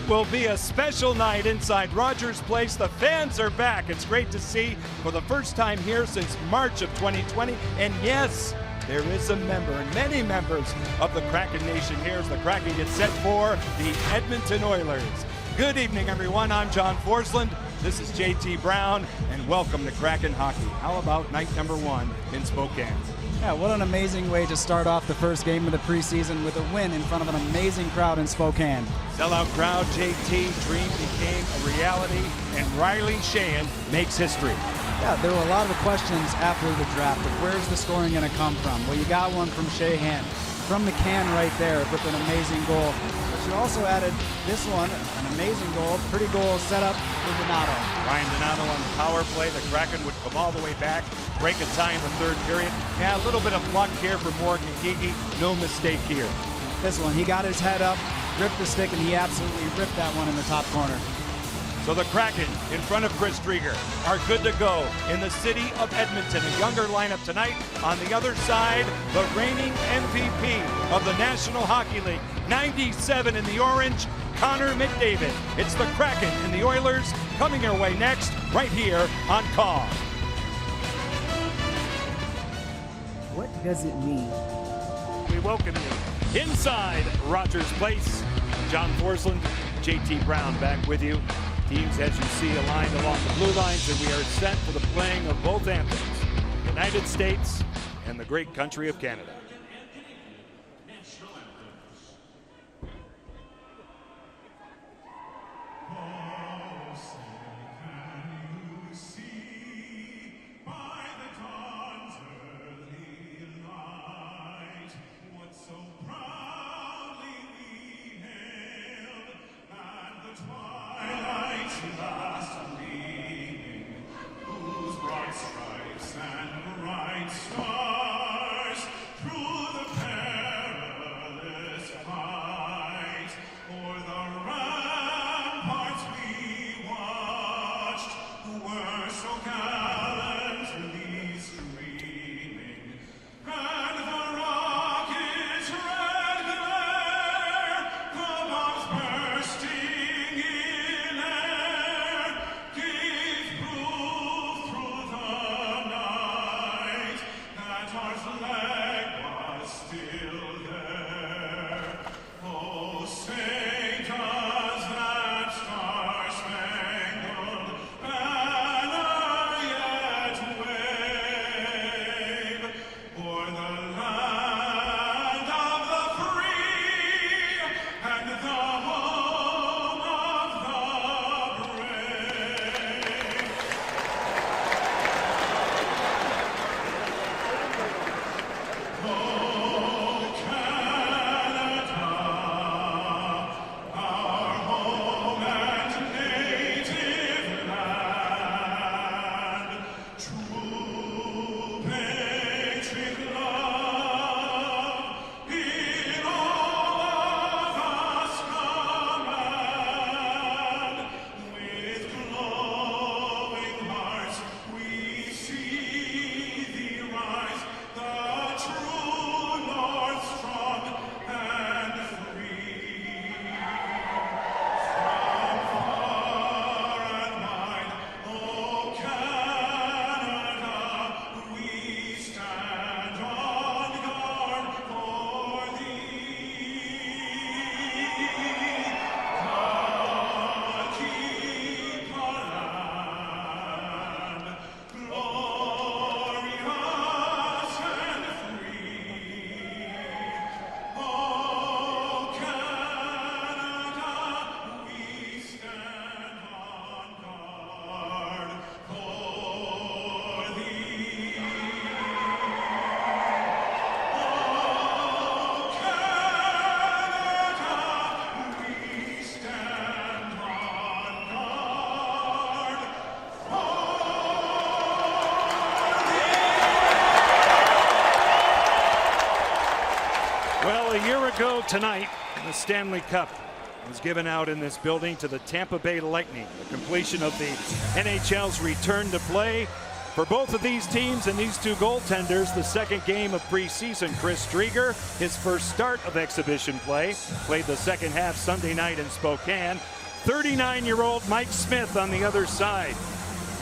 It will be a special night inside Rogers Place. The fans are back. It's great to see for the first time here since March of 2020. And yes, there is a member and many members of the Kraken Nation here as the Kraken get set for the Edmonton Oilers. Good evening, everyone. I'm John Forsland. This is JT Brown, and welcome to Kraken Hockey. How about night number one in Spokane? Yeah, what an amazing way to start off the first game of the preseason with a win in front of an amazing crowd in Spokane. Sellout crowd, JT, dream became a reality, and Riley Sheahan makes history. Yeah, there were a lot of questions after the draft of where's the scoring going to come from. Well, you got one from Sheahan, from the can right there with an amazing goal. But you also added this one, an amazing goal, pretty goal set up for Donato. Ryan Donato on the power play. The Kraken would come all the way back, break a tie in the third period. Yeah, a little bit of luck here for Morgan Gigi. No mistake here. This one, he got his head up, ripped the stick, and he absolutely ripped that one in the top corner. So the Kraken, in front of Chris Drieger, are good to go in the city of Edmonton. A younger lineup tonight. On the other side, the reigning MVP of the National Hockey League, 97 in the orange, Connor McDavid. It's the Kraken and the Oilers coming your way next, right here on CAW. What does it mean? We welcome you inside Rogers Place. John Forsland, JT Brown back with you. Teams, as you see, aligned along the blue lines, and we are set for the playing of both anthems, United States and the great country of Canada. Tonight, the Stanley Cup was given out in this building to the Tampa Bay Lightning. The completion of the NHL's return to play For both of these teams and these two goaltenders, the second game of preseason. Chris Drieger, his first start of exhibition play, played the second half Sunday night in Spokane. 39-year-old Mike Smith on the other side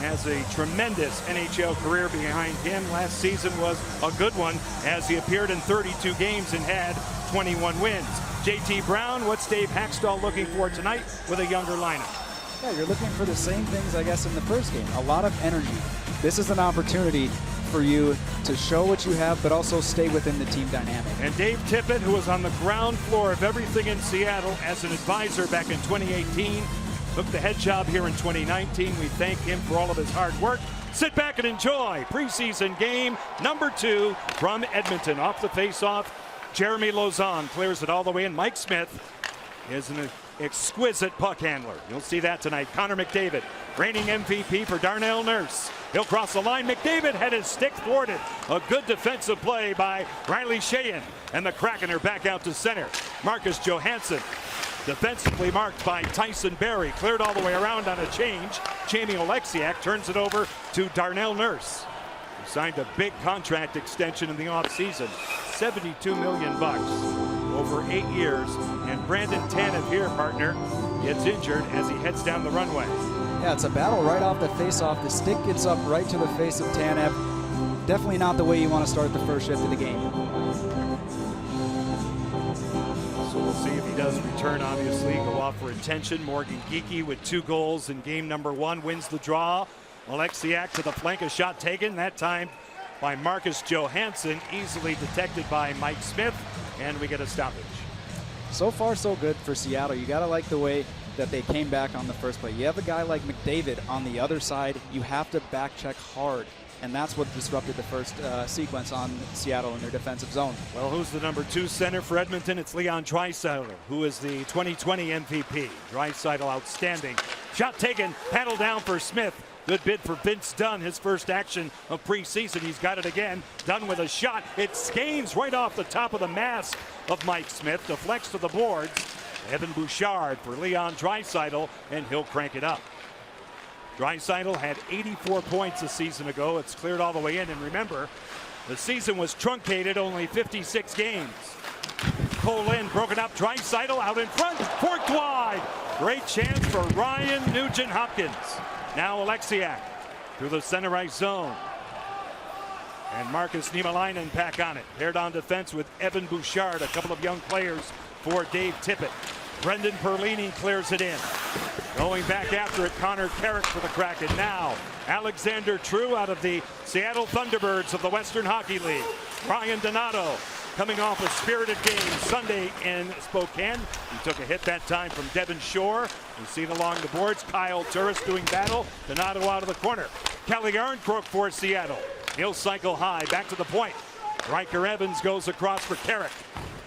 has a tremendous NHL career behind him. Last season was a good one as he appeared in 32 games and had 21 wins. JT Brown, what's Dave Haxtell looking for tonight with a younger lineup? Yeah, you're looking for the same things, I guess, in the first game. A lot of energy. This is an opportunity for you to show what you have, but also stay within the team dynamic. And Dave Tippett, who was on the ground floor of everything in Seattle as an advisor back in 2018, took the head job here in 2019. We thank him for all of his hard work. Sit back and enjoy preseason game number 2 from Edmonton. Off the face-off, Jeremy Lauzon clears it all the way in. Mike Smith is an exquisite puck handler. You'll see that tonight. Connor McDavid, reigning MVP for Darnell Nurse. He'll cross the line. McDavid had his stick thwarted. A good defensive play by Riley Sheahan. And the Kraken are back out to center. Marcus Johansson, defensively marked by Tyson Barrie. Cleared all the way around on a change. Jamie Oleksiak turns it over to Darnell Nurse, who signed a big contract extension in the offseason. $72 million over 8 years. And Brandon Tanev here, partner, gets injured as he heads down the runway. Yeah, it's a battle right off the face-off. The stick gets up right to the face of Tanev. Definitely not the way you want to start the first shift of the game. So we'll see if he does return, obviously. Go off for attention. Morgan Geekie with 2 goals in game number 1 wins the draw. Oleksiak to the flank, a shot taken, that time by Marcus Johansson, easily detected by Mike Smith, and we get a stoppage. So far, so good for Seattle. You got to like the way that they came back on the first play. You have a guy like McDavid on the other side. You have to back check hard, and that's what disrupted the first sequence on Seattle in their defensive zone. Well, who's the number 2 center for Edmonton? It's Leon Draisaitl, who is the 2020 MVP. Draisaitl outstanding. Shot taken, paddle down for Smith. Good bid for Vince Dunn, his first action of preseason. He's got it again. Dunn with a shot. It skeins right off the top of the mask of Mike Smith. Deflects to the boards. Evan Bouchard for Leon Draisaitl, and he'll crank it up. Draisaitl had 84 points a season ago. It's cleared all the way in. And remember, the season was truncated, only 56 games. Cole Lind broken up. Draisaitl out in front. Forked wide. Great chance for Ryan Nugent-Hopkins. Now Oleksiak through the center ice zone. And Marcus Niemelainen back on it. Paired on defense with Evan Bouchard, a couple of young players for Dave Tippett. Brendan Perlini clears it in. Going back after it, Connor Carrick for the Kraken. Now Alexander True out of the Seattle Thunderbirds of the Western Hockey League. Ryan Donato coming off a spirited game Sunday in Spokane. He took a hit that time from Devin Shore. You see it along the boards. Kyle Turris doing battle. Donato out of the corner. Kelly Arncrook for Seattle. He'll cycle high. Back to the point. Riker Evans goes across for Carrick.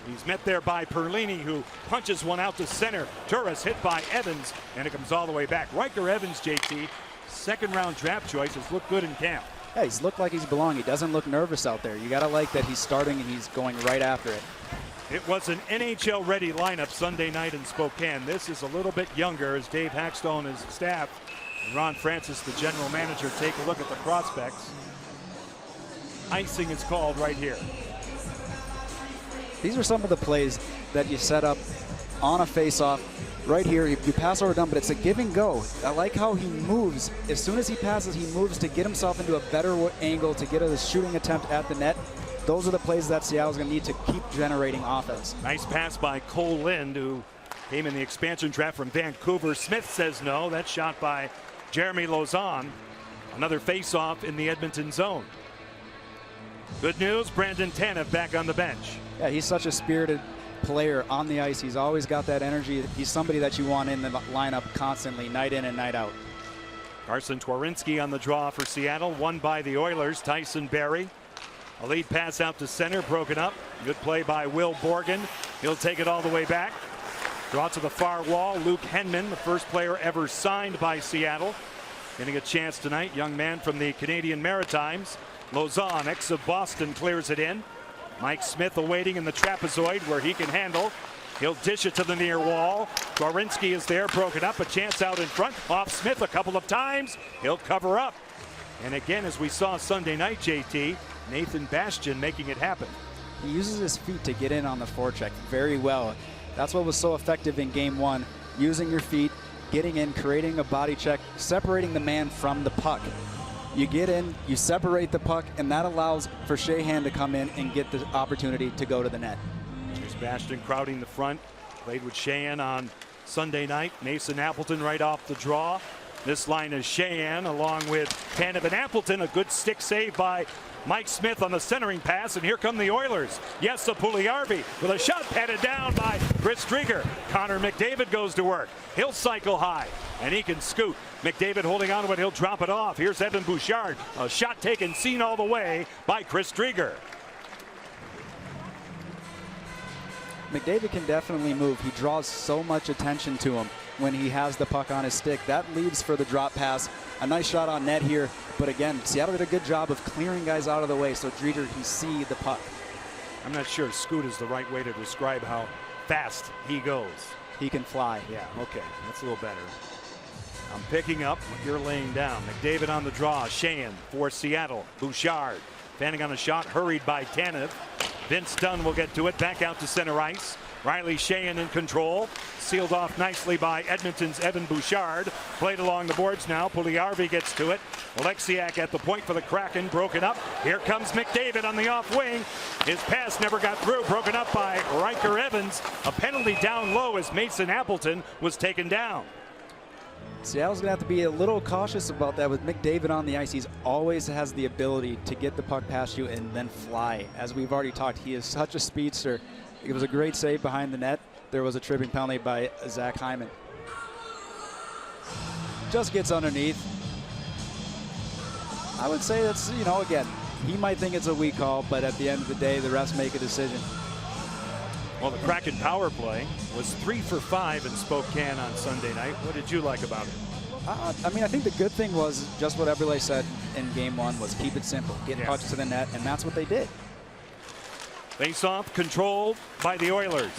He's met there by Perlini, who punches one out to center. Turris hit by Evans, and it comes all the way back. Riker Evans, JT, second-round draft choice, has looked good in camp. Yeah, he's looked like he's belonging. He doesn't look nervous out there. You got to like that he's starting and he's going right after it. It was an NHL-ready lineup Sunday night in Spokane. This is a little bit younger as Dave Haxtell and his staff and Ron Francis, the general manager, take a look at the prospects. Icing is called right here. These are some of the plays that you set up on a face-off. Right here, you pass over Dunn, but it's a give and go. I like how he moves. As soon as he passes, he moves to get himself into a better angle to get a shooting attempt at the net. Those are the plays that Seattle's going to need to keep generating offense. Nice pass by Cole Lind, who came in the expansion draft from Vancouver. Smith says no. That shot by Jeremy Lauzon. Another face-off in the Edmonton zone. Good news, Brandon Tanev back on the bench. Yeah, he's such a spirited player on the ice. He's always got that energy. He's somebody that you want in the lineup constantly, night in and night out. Carson Twarynski on the draw for Seattle, won by the Oilers. Tyson Barrie. A lead pass out to center, broken up. Good play by Will Borgen. He'll take it all the way back. Draw to the far wall. Luke Henman, the first player ever signed by Seattle, getting a chance tonight. Young man from the Canadian Maritimes. Lauzon, ex of Boston, clears it in. Mike Smith awaiting in the trapezoid where he can handle. He'll dish it to the near wall. Twarynski is there, broken up. A chance out in front. Off Smith a couple of times. He'll cover up. And again, as we saw Sunday night, JT, Nathan Bastian making it happen. He uses his feet to get in on the forecheck very well. That's what was so effective in game one, using your feet, getting in, creating a body check, separating the man from the puck. You get in, you separate the puck, and that allows for Sheahan to come in and get the opportunity to go to the net. Here's Bastian crowding the front. Played with Sheahan on Sunday night. Mason Appleton right off the draw. This line is Sheahan along with Tanev and Appleton. A good stick save by Mike Smith on the centering pass, and here come the Oilers. Yes, Puljujärvi with a shot patted down by Chris Driedger. Connor McDavid goes to work. He'll cycle high, and he can scoot. McDavid holding on to it, he'll drop it off. Here's Evan Bouchard. A shot taken, seen all the way by Chris Driedger. McDavid can definitely move. He draws so much attention to him when he has the puck on his stick. That leaves for the drop pass. A nice shot on net here. But again, Seattle did a good job of clearing guys out of the way so Driedger can see the puck. I'm not sure scoot is the right way to describe how fast he goes. He can fly. Yeah, okay, that's a little better. I'm picking up what you're laying down. McDavid on the draw. Sheahan for Seattle. Bouchard fanning on a shot, hurried by Tanev. Vince Dunn will get to it. Back out to center ice. Riley Sheahan in control. Sealed off nicely by Edmonton's Evan Bouchard. Played along the boards now. Puljujärvi gets to it. Oleksiak at the point for the Kraken. Broken up. Here comes McDavid on the off wing. His pass never got through. Broken up by Riker Evans. A penalty down low as Mason Appleton was taken down. Seattle's going to have to be a little cautious about that with McDavid on the ice. He always has the ability to get the puck past you and then fly. As we've already talked, he is such a speedster. It was a great save behind the net. There was a tripping penalty by Zach Hyman. Just gets underneath. I would say that's, you know, again, he might think it's a weak call, but at the end of the day, the refs make a decision. Well, the Kraken power play was 3 for 5 in Spokane on Sunday night. What did you like about it? I mean, I think the good thing was just what Eberle said in game one was keep it simple, get pucks to the net, and that's what they did. Face-off controlled by the Oilers.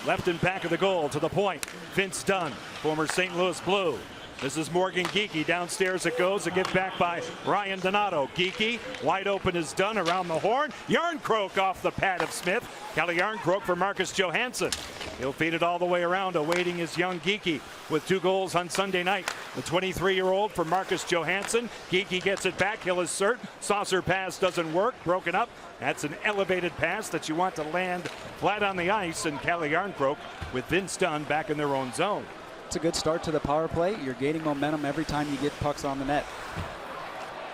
Left and back of the goal to the point. Vince Dunn, former St. Louis Blue. This is Morgan Geekie. Downstairs it goes. A give back by Ryan Donato. Geekie, wide open is Dunn around the horn. Yarncroke off the pad of Smith. Kelly Yarncroke for Marcus Johansson. He'll feed it all the way around, awaiting his young Geekie with 2 goals on Sunday night. The 23-year-old for Marcus Johansson. Geekie gets it back. He'll assert. Saucer pass doesn't work. Broken up. That's an elevated pass that you want to land flat on the ice. And Kelly Yarncroke with Vince Dunn back in their own zone. It's a good start to the power play. You're gaining momentum every time you get pucks on the net.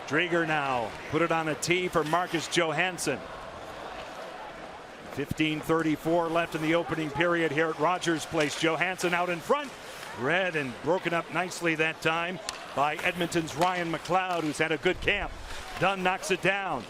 Driedger now put it on a tee for Marcus Johansson. 15:34 left in the opening period here at Rogers Place. Johansson out in front. Read and broken up nicely that time by Edmonton's Ryan McLeod, who's had a good camp. Dunn knocks it down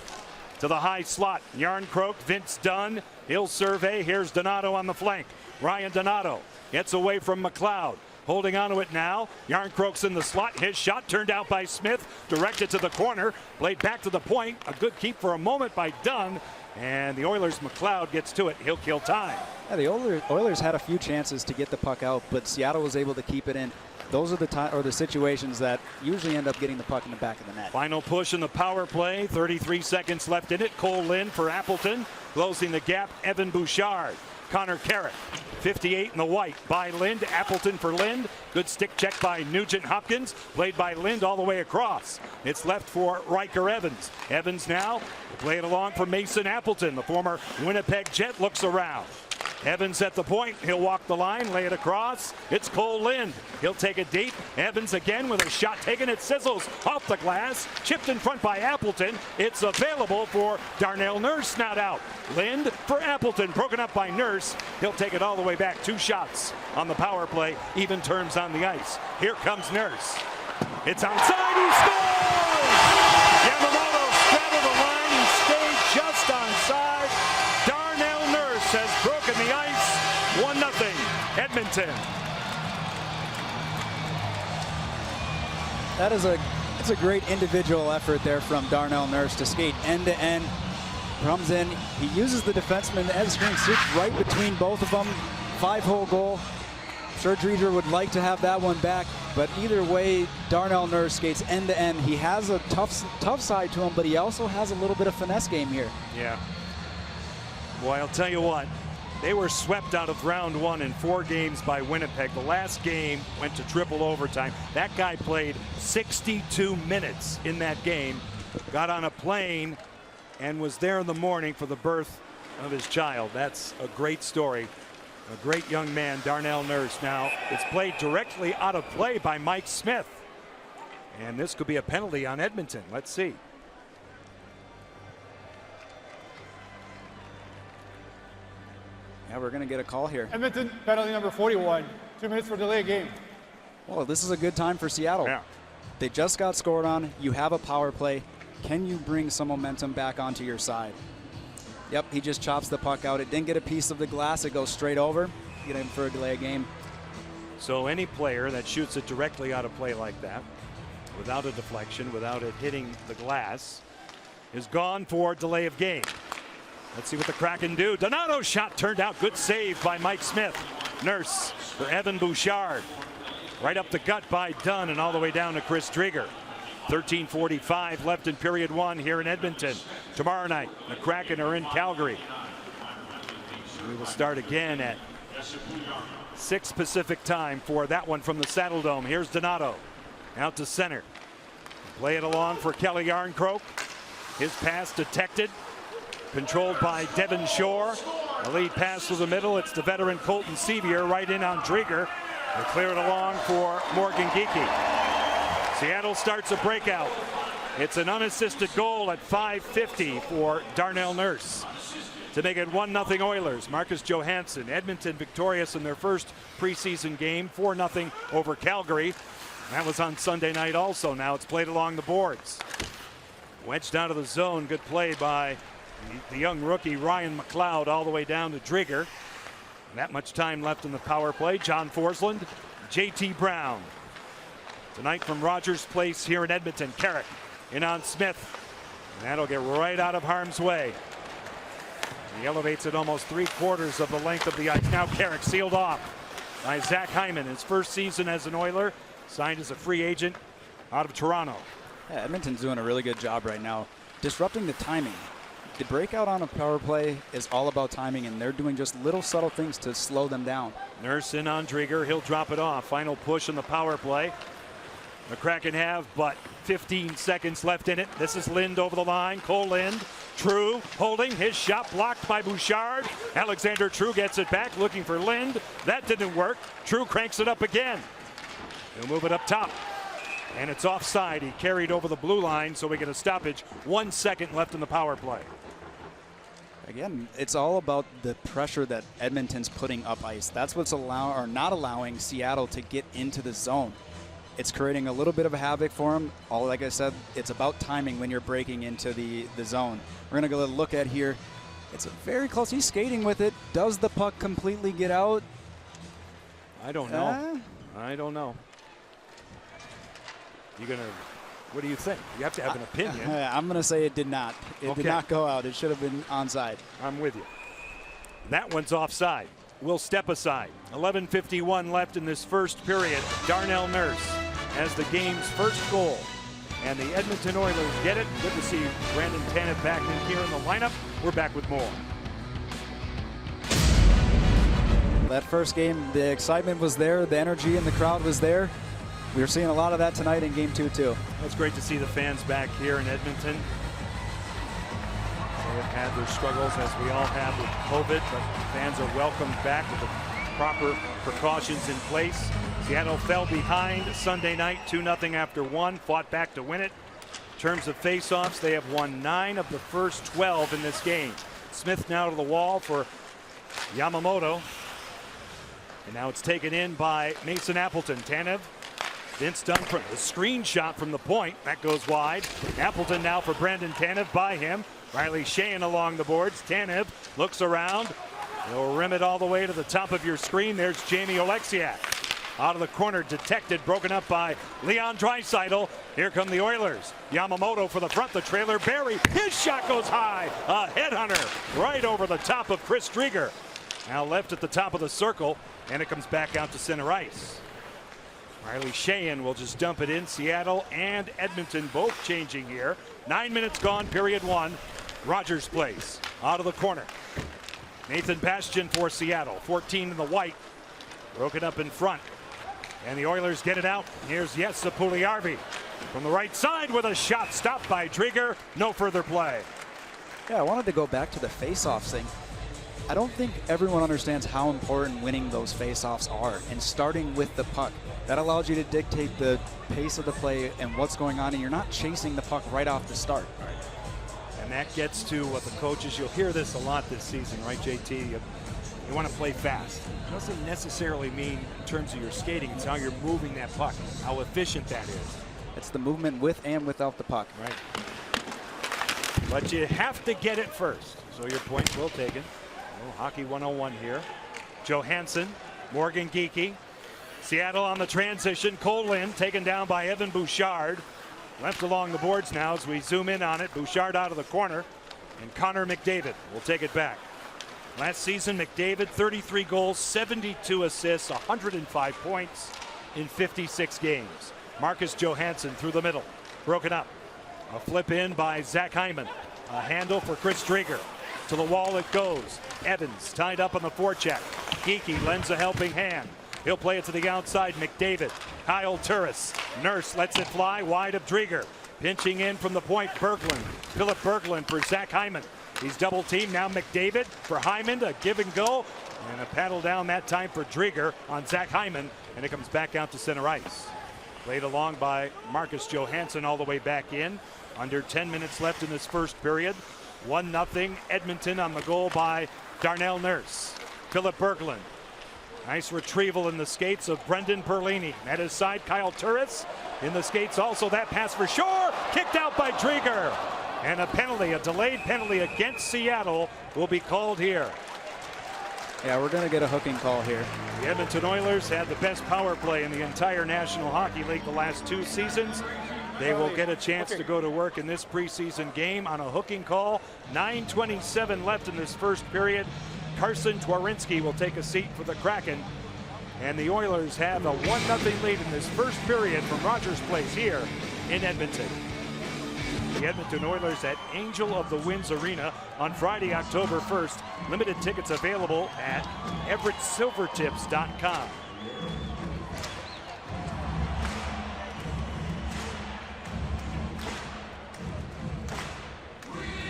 to the high slot. Yarncroke, Vince Dunn. He'll survey. Here's Donato on the flank. Ryan Donato gets away from McLeod. Holding on to it now. Yarncroke's in the slot. His shot turned out by Smith. Directed to the corner. Played back to the point. A good keep for a moment by Dunn. And the Oilers' McLeod gets to it. He'll kill time. Yeah, the Oilers had a few chances to get the puck out, but Seattle was able to keep it in. Those are the situations that usually end up getting the puck in the back of the net. Final push in the power play. 33 seconds left in it. Cole Lind for Appleton. Closing the gap, Evan Bouchard. Connor Carrick, 58 in the white by Lind. Appleton for Lind. Good stick check by Nugent Hopkins. Played by Lind all the way across. It's left for Riker Evans. Evans now playing along for Mason Appleton. The former Winnipeg Jet looks around. Evans at the point. He'll walk the line, lay it across. It's Cole Lind. He'll take it deep. Evans again with a shot taken. It sizzles off the glass. Chipped in front by Appleton. It's available for Darnell Nurse, not out. Lind for Appleton. Broken up by Nurse. He'll take it all the way back. 2 shots on the power play. Even terms on the ice. Here comes Nurse. It's outside. He scores! Yamamoto straddled the line. He stayed just onside. Darnell Nurse has broken the ice. 1-0 Edmonton. It's a great individual effort there from Darnell Nurse to skate end to end. Comes in, he uses the defenseman as screen, sits right between both of them. 5-hole goal. Sure, Driedger would like to have that one back, but either way, Darnell Nurse skates end-to-end. He has a tough side to him, but he also has a little bit of finesse game here. Yeah. Boy, I'll tell you what. They were swept out of round 1 in 4 games by Winnipeg. The last game went to triple overtime. That guy played 62 minutes in that game, got on a plane, and was there in the morning for the birth of his child. That's a great story. A great young man, Darnell Nurse. Now, it's played directly out of play by Mike Smith. And this could be a penalty on Edmonton. Let's see. Yeah, we're going to get a call here. Edmonton, penalty number 41. 2 minutes for delay of game. Well, this is a good time for Seattle. Yeah. They just got scored on. You have a power play. Can you bring some momentum back onto your side? Yep, he just chops the puck out. It didn't get a piece of the glass. It goes straight over. Get him for a delay of game. So any player that shoots it directly out of play like that, without a deflection, without it hitting the glass, is gone for delay of game. Let's see what the Kraken do. Donato's shot turned out. Good save by Mike Smith. Nurse for Evan Bouchard. Right up the gut by Dunn and all the way down to Chris Driedger. 13:45 left in period 1 here in Edmonton. Tomorrow night, the Kraken are in Calgary. We will start again at 6 Pacific time for that one from the Saddle Dome. Here's Donato out to center. Play it along for Kelly Yarncroke. His pass detected. Controlled by Devin Shore. A lead pass through the middle. It's the veteran Colton Sevier right in on Driedger. They clear it along for Morgan Geekie. Seattle starts a breakout. It's an unassisted goal at 5:50 for Darnell Nurse to make it 1-0 Oilers. Marcus Johansson. Edmonton victorious in their first preseason game, 4-0 over Calgary. That was on Sunday night also. Now it's played along the boards. Wedged out of the zone. Good play by the young rookie Ryan McLeod all the way down to Driedger. That much time left in the power play. John Forsland, JT Brown. Tonight from Rogers Place here in Edmonton. Carrick in on Smith. And that'll get right out of harm's way. He elevates it almost 3/4 of the length of the ice. Now Carrick sealed off by Zach Hyman. His first season as an Oiler. Signed as a free agent out of Toronto. Yeah, Edmonton's doing a really good job right now. Disrupting the timing. The breakout on a power play is all about timing, and they're doing just little subtle things to slow them down. Nurse in on Driedger. He'll drop it off. Final push in the power play. The Kraken have but 15 seconds left in it. This is Lind over the line. Cole Lind. True holding. His shot blocked by Bouchard. Alexander True gets it back looking for Lind. That didn't work. True cranks it up again. He'll move it up top. And it's offside. He carried over the blue line, so we get a stoppage. 1 second left in the power play. Again, it's all about the pressure that Edmonton's putting up ice. That's what's not allowing Seattle to get into the zone. It's creating a little bit of a havoc for him. Like I said, it's about timing when you're breaking into the zone. We're going to go look at here. It's very close. He's skating with it. Does the puck completely get out? I don't know. I don't know. What do you think? You have to have an opinion. I'm going to say it did not. It did not go out. It should have been onside. I'm with you. That one's offside. We'll step aside. 11:51 left in this first period. Darnell Nurse has the game's first goal. And the Edmonton Oilers get it. Good to see Brandon Tanev back in here in the lineup. We're back with more. That first game, the excitement was there. The energy in the crowd was there. We were seeing a lot of that tonight in Game 2, too. It's great to see the fans back here in Edmonton. They have had their struggles, as we all have with COVID, but fans are welcomed back with the proper precautions in place. Seattle fell behind Sunday night 2-0 after 1, fought back to win it. In terms of face-offs, they have won 9 of the first 12 in this game. Smith now to the wall for Yamamoto. And now it's taken in by Mason Appleton. Tanev. Vince Dunn from the screen shot from the point. That goes wide. Appleton now for Brandon Tanev by him. Riley Sheahan along the boards. Tanev looks around. He'll rim it all the way to the top of your screen. There's Jamie Oleksiak. Out of the corner, detected, broken up by Leon Draisaitl. Here come the Oilers. Yamamoto for the front, the trailer. Barry, his shot goes high. A headhunter right over the top of Chris Driedger. Now left at the top of the circle, and it comes back out to center ice. Riley Sheahan will just dump it in. Seattle and Edmonton both changing here. 9 minutes gone, period one. Rogers Place out of the corner. Nathan Bastian for Seattle, 14 in the white. Broken up in front. And the Oilers get it out. Here's Jesse Puljujärvi from the right side with a shot stopped by Drieger. No further play. Yeah, I wanted to go back to the face-offs thing. I don't think everyone understands how important winning those face-offs are, and starting with the puck. That allows you to dictate the pace of the play and what's going on, and you're not chasing the puck right off the start. And that gets to what the coaches, you'll hear this a lot this season, right, JT? You want to play fast. It doesn't necessarily mean in terms of your skating, it's how you're moving that puck, how efficient that is. It's the movement with and without the puck. Right. But you have to get it first. So your point well taken. Hockey 101 here. Johansson, Morgan Geekie. Seattle on the transition. Cole Lind taken down by Evan Bouchard. Left along the boards now as we zoom in on it. Bouchard out of the corner. And Connor McDavid will take it back. Last season, McDavid 33 goals, 72 assists, 105 points in 56 games. Marcus Johansson through the middle. Broken up. A flip in by Zach Hyman. A handle for Chris Drieger. To the wall it goes. Evans tied up on the forecheck. Geekie lends a helping hand. He'll play it to the outside. McDavid. Kyle Turris. Nurse lets it fly wide of Drieger. Pinching in from the point, Berglund. Philip Berglund for Zach Hyman. He's double teamed. Now McDavid for Hyman. A give and go. And a paddle down that time for Drieger on Zach Hyman. And it comes back out to center ice. Played along by Marcus Johansson all the way back in. Under 10 minutes left in this first period. 1-0 Edmonton on the goal by Darnell Nurse. Philip Berglund. Nice retrieval in the skates of Brendan Perlini. At his side, Kyle Turris in the skates also. That pass for Shore. Kicked out by Drieger. And a penalty, a delayed penalty against Seattle will be called here. Yeah, we're going to get a hooking call here. The Edmonton Oilers had the best power play in the entire National Hockey League the last 2 seasons. They will get a chance to go to work in this preseason game on a hooking call. 9:27 left in this first period. Carson Twarynski will take a seat for the Kraken. And the Oilers have a 1-0 lead in this first period from Rogers Place here in Edmonton. The Edmonton Oilers at Angel of the Winds Arena on Friday, October 1st. Limited tickets available at everettsilvertips.com.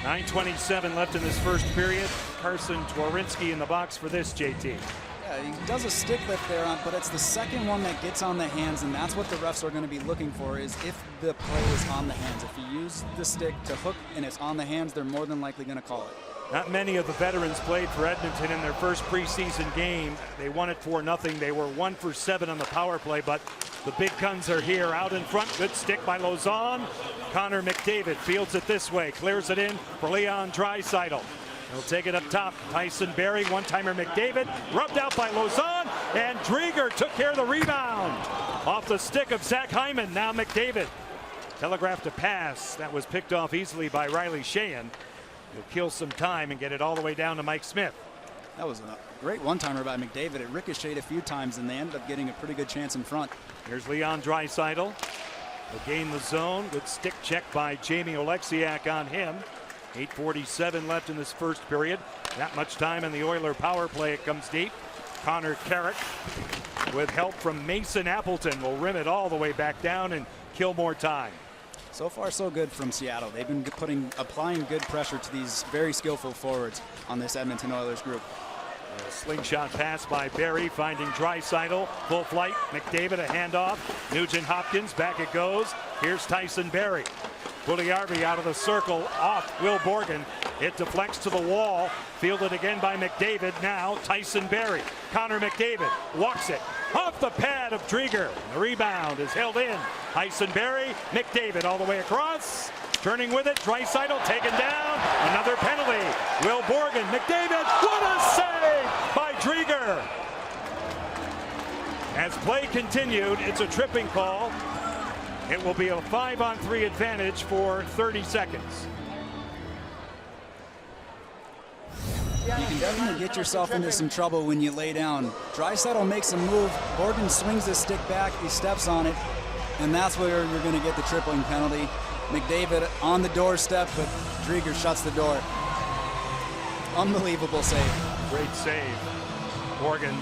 .927 left in this first period. Carson Twarynski in the box for this, JT. Yeah, he does a stick lift there, but it's the second one that gets on the hands, and that's what the refs are going to be looking for, is if the play is on the hands. If you use the stick to hook and it's on the hands, they're more than likely going to call it. Not many of the veterans played for Edmonton in their first preseason game. They won it 4-0. They were 1 for 7 on the power play, but the big guns are here out in front. Good stick by Lauzon. Connor McDavid fields it this way, clears it in for Leon Draisaitl. He'll take it up top. Tyson Barrie, one-timer McDavid, rubbed out by Lauzon, and Drieger took care of the rebound. Off the stick of Zach Hyman, now McDavid. Telegraphed a pass that was picked off easily by Riley Sheahan. He'll kill some time and get it all the way down to Mike Smith. That was a great one-timer by McDavid. It ricocheted a few times, and they ended up getting a pretty good chance in front. Here's Leon Draisaitl. He'll gain the zone. Good stick check by Jamie Oleksiak on him. 8:47 left in this first period. Not much time in the Oiler power play. It comes deep. Connor Carrick, with help from Mason Appleton, will rim it all the way back down and kill more time. So far, so good from Seattle. They've been applying good pressure to these very skillful forwards on this Edmonton Oilers group. A slingshot pass by Barrie, finding Draisaitl. Full flight. McDavid, a handoff. Nugent Hopkins, back it goes. Here's Tyson Barrie. Puljujärvi out of the circle, off Will Borgen. It deflects to the wall. Fielded again by McDavid. Now Tyson Barrie. Connor McDavid walks it off the pad of Drieger. The rebound is held in. Tyson Barrie, McDavid all the way across. Turning with it, Draisaitl taken down. Another penalty. Will Borgen, McDavid, what a save by Drieger. As play continued, it's a tripping call. It will be a 5-on-3 advantage for 30 seconds. You can definitely get yourself into some trouble when you lay down. Draisaitl makes a move. Borgen swings his stick back. He steps on it. And that's where you're going to get the tripling penalty. McDavid on the doorstep, but Drieger shuts the door. Unbelievable save. Great save. Borgen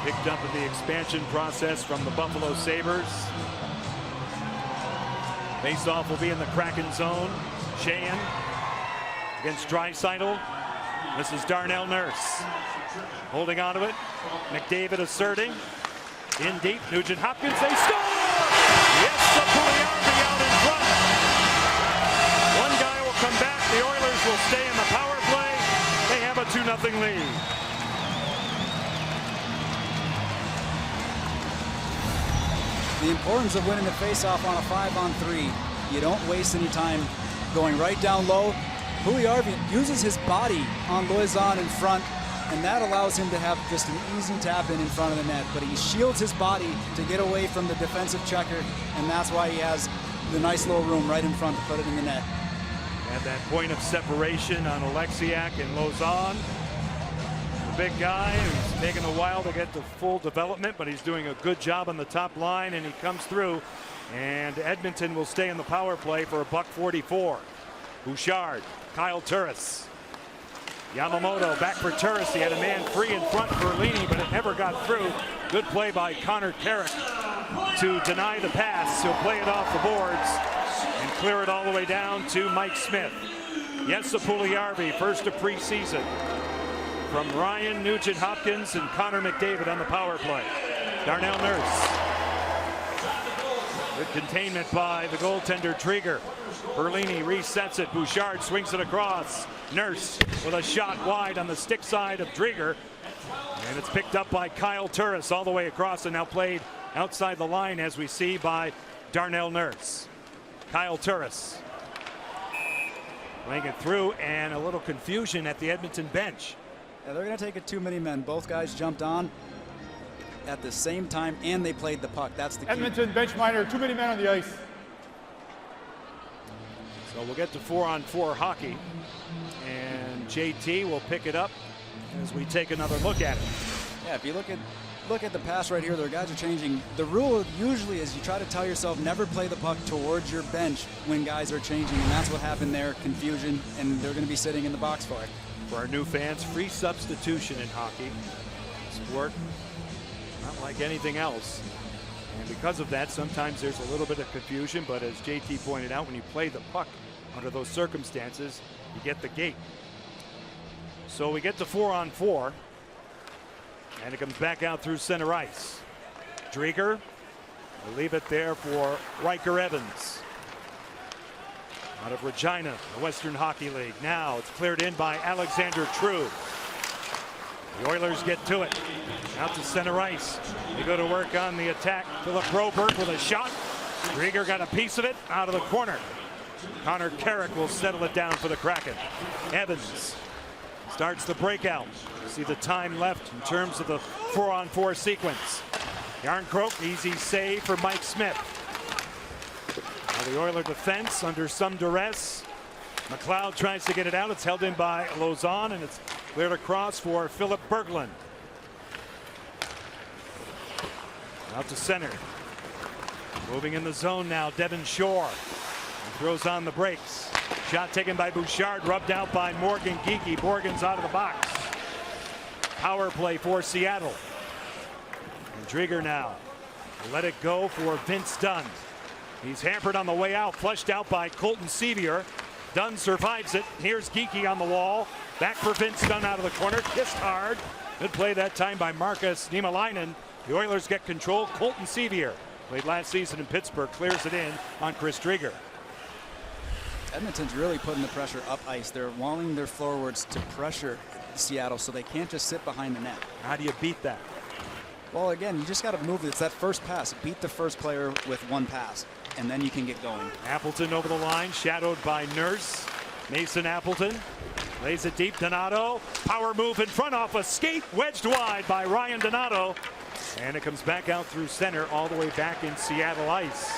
picked up in the expansion process from the Buffalo Sabres. Face-off will be in the Kraken zone. Sheahan against Draisaitl. This is Darnell Nurse holding on to it. McDavid asserting. In deep, Nugent Hopkins, they score! Yes, Sep.28 out in front. One guy will come back. The Oilers will stay in the power play. They have a 2-0 lead. The importance of winning the face-off on a 5-on-3. You don't waste any time going right down low. Puljujarvi uses his body on Loizon in front, and that allows him to have just an easy tap in front of the net. But he shields his body to get away from the defensive checker, and that's why he has the nice little room right in front to put it in the net. At that point of separation on Alexiak and Lauzon. The big guy who's taken a while to get to full development, but he's doing a good job on the top line, and he comes through. And Edmonton will stay in the power play for $1:44. Bouchard, Kyle Turris. Yamamoto back for Turris. He had a man free in front for Berlini, but it never got through. Good play by Connor Carrick to deny the pass. He'll play it off the boards and clear it all the way down to Mike Smith. Yes, Puljujarvi, first of preseason. From Ryan Nugent Hopkins and Connor McDavid on the power play. Darnell Nurse. Good containment by the goaltender Drieger. Berlini resets it. Bouchard swings it across. Nurse with a shot wide on the stick side of Drieger. And it's picked up by Kyle Turris all the way across, and now played outside the line as we see by Darnell Nurse. Kyle Turris playing it through, and a little confusion at the Edmonton bench. Yeah, they're going to take it too many men. Both guys jumped on at the same time, and they played the puck. That's the key. Edmonton bench minor, too many men on the ice. So we'll get to 4-on-4 hockey, and JT will pick it up as we take another look at it. Yeah, if you look at the pass right here, their guys are changing. The rule usually is you try to tell yourself never play the puck towards your bench when guys are changing, and that's what happened there. Confusion, and they're going to be sitting in the box for it. For our new fans, free substitution in hockey. Sport not like anything else. And because of that, sometimes there's a little bit of confusion, but as JT pointed out, when you play the puck under those circumstances, you get the gate. So we get to 4-on-4, and it comes back out through center ice. Drieger will leave it there for Riker Evans. Out of Regina, the Western Hockey League. Now it's cleared in by Alexander True. The Oilers get to it. Out to center ice. They go to work on the attack. Philip Broberg with a shot. Drieger got a piece of it out of the corner. Connor Carrick will settle it down for the Kraken. Evans starts the breakout. See the time left in terms of the 4-on-4 sequence. Yarncroke, easy save for Mike Smith. Now the Oiler defense under some duress. McLeod tries to get it out. It's held in by Lauzon, and it's cleared across for Philip Berglund. Out to center. Moving in the zone now, Devin Shore. He throws on the brakes. Shot taken by Bouchard, rubbed out by Morgan Geekie. Borgen's out of the box. Power play for Seattle. And Drieger now. Let it go for Vince Dunn. He's hampered on the way out, flushed out by Colton Sevier. Dunn survives it. Here's Geekie on the wall. Back for Vince Dunn out of the corner. Kissed hard. Good play that time by Marcus Niemelainen. The Oilers get control. Colton Sevier, played last season in Pittsburgh, clears it in on Chris Drieger. Edmonton's really putting the pressure up ice. They're wanting their forwards to pressure Seattle so they can't just sit behind the net. How do you beat that? Well, again, you just got to move. It's that first pass. Beat the first player with one pass, and then you can get going. Appleton over the line, shadowed by Nurse. Mason Appleton lays it deep. Donato, power move in front off a skate, wedged wide by Ryan Donato. And it comes back out through center, all the way back in Seattle ice.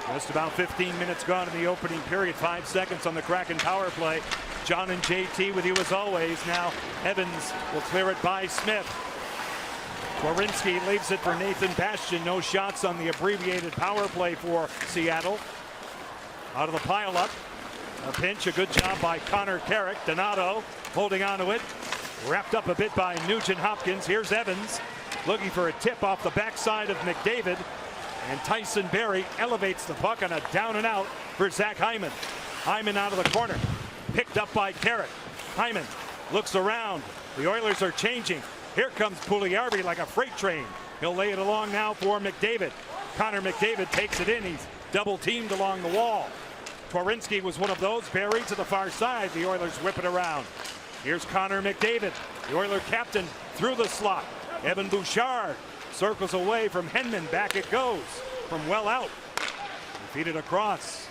Just about 15 minutes gone in the opening period. 5 seconds on the Kraken power play. John and JT with you as always. Now Evans will clear it by Smith. Werenski leaves it for Nathan Bastian. No shots on the abbreviated power play for Seattle. Out of the pileup. A pinch, a good job by Connor Carrick. Donato holding on to it. Wrapped up a bit by Nugent Hopkins. Here's Evans looking for a tip off the backside of McDavid. And Tyson Barrie elevates the puck on a down and out for Zach Hyman. Hyman out of the corner. Picked up by Carrick. Hyman looks around. The Oilers are changing. Here comes Puljujärvi like a freight train. He'll lay it along now for McDavid. Connor McDavid takes it in. He's double teamed along the wall. Werenski was one of those. Buried to the far side. The Oilers whip it around. Here's Connor McDavid, the Oiler captain, through the slot. Evan Bouchard circles away from Henman. Back it goes from well out. Feed it across.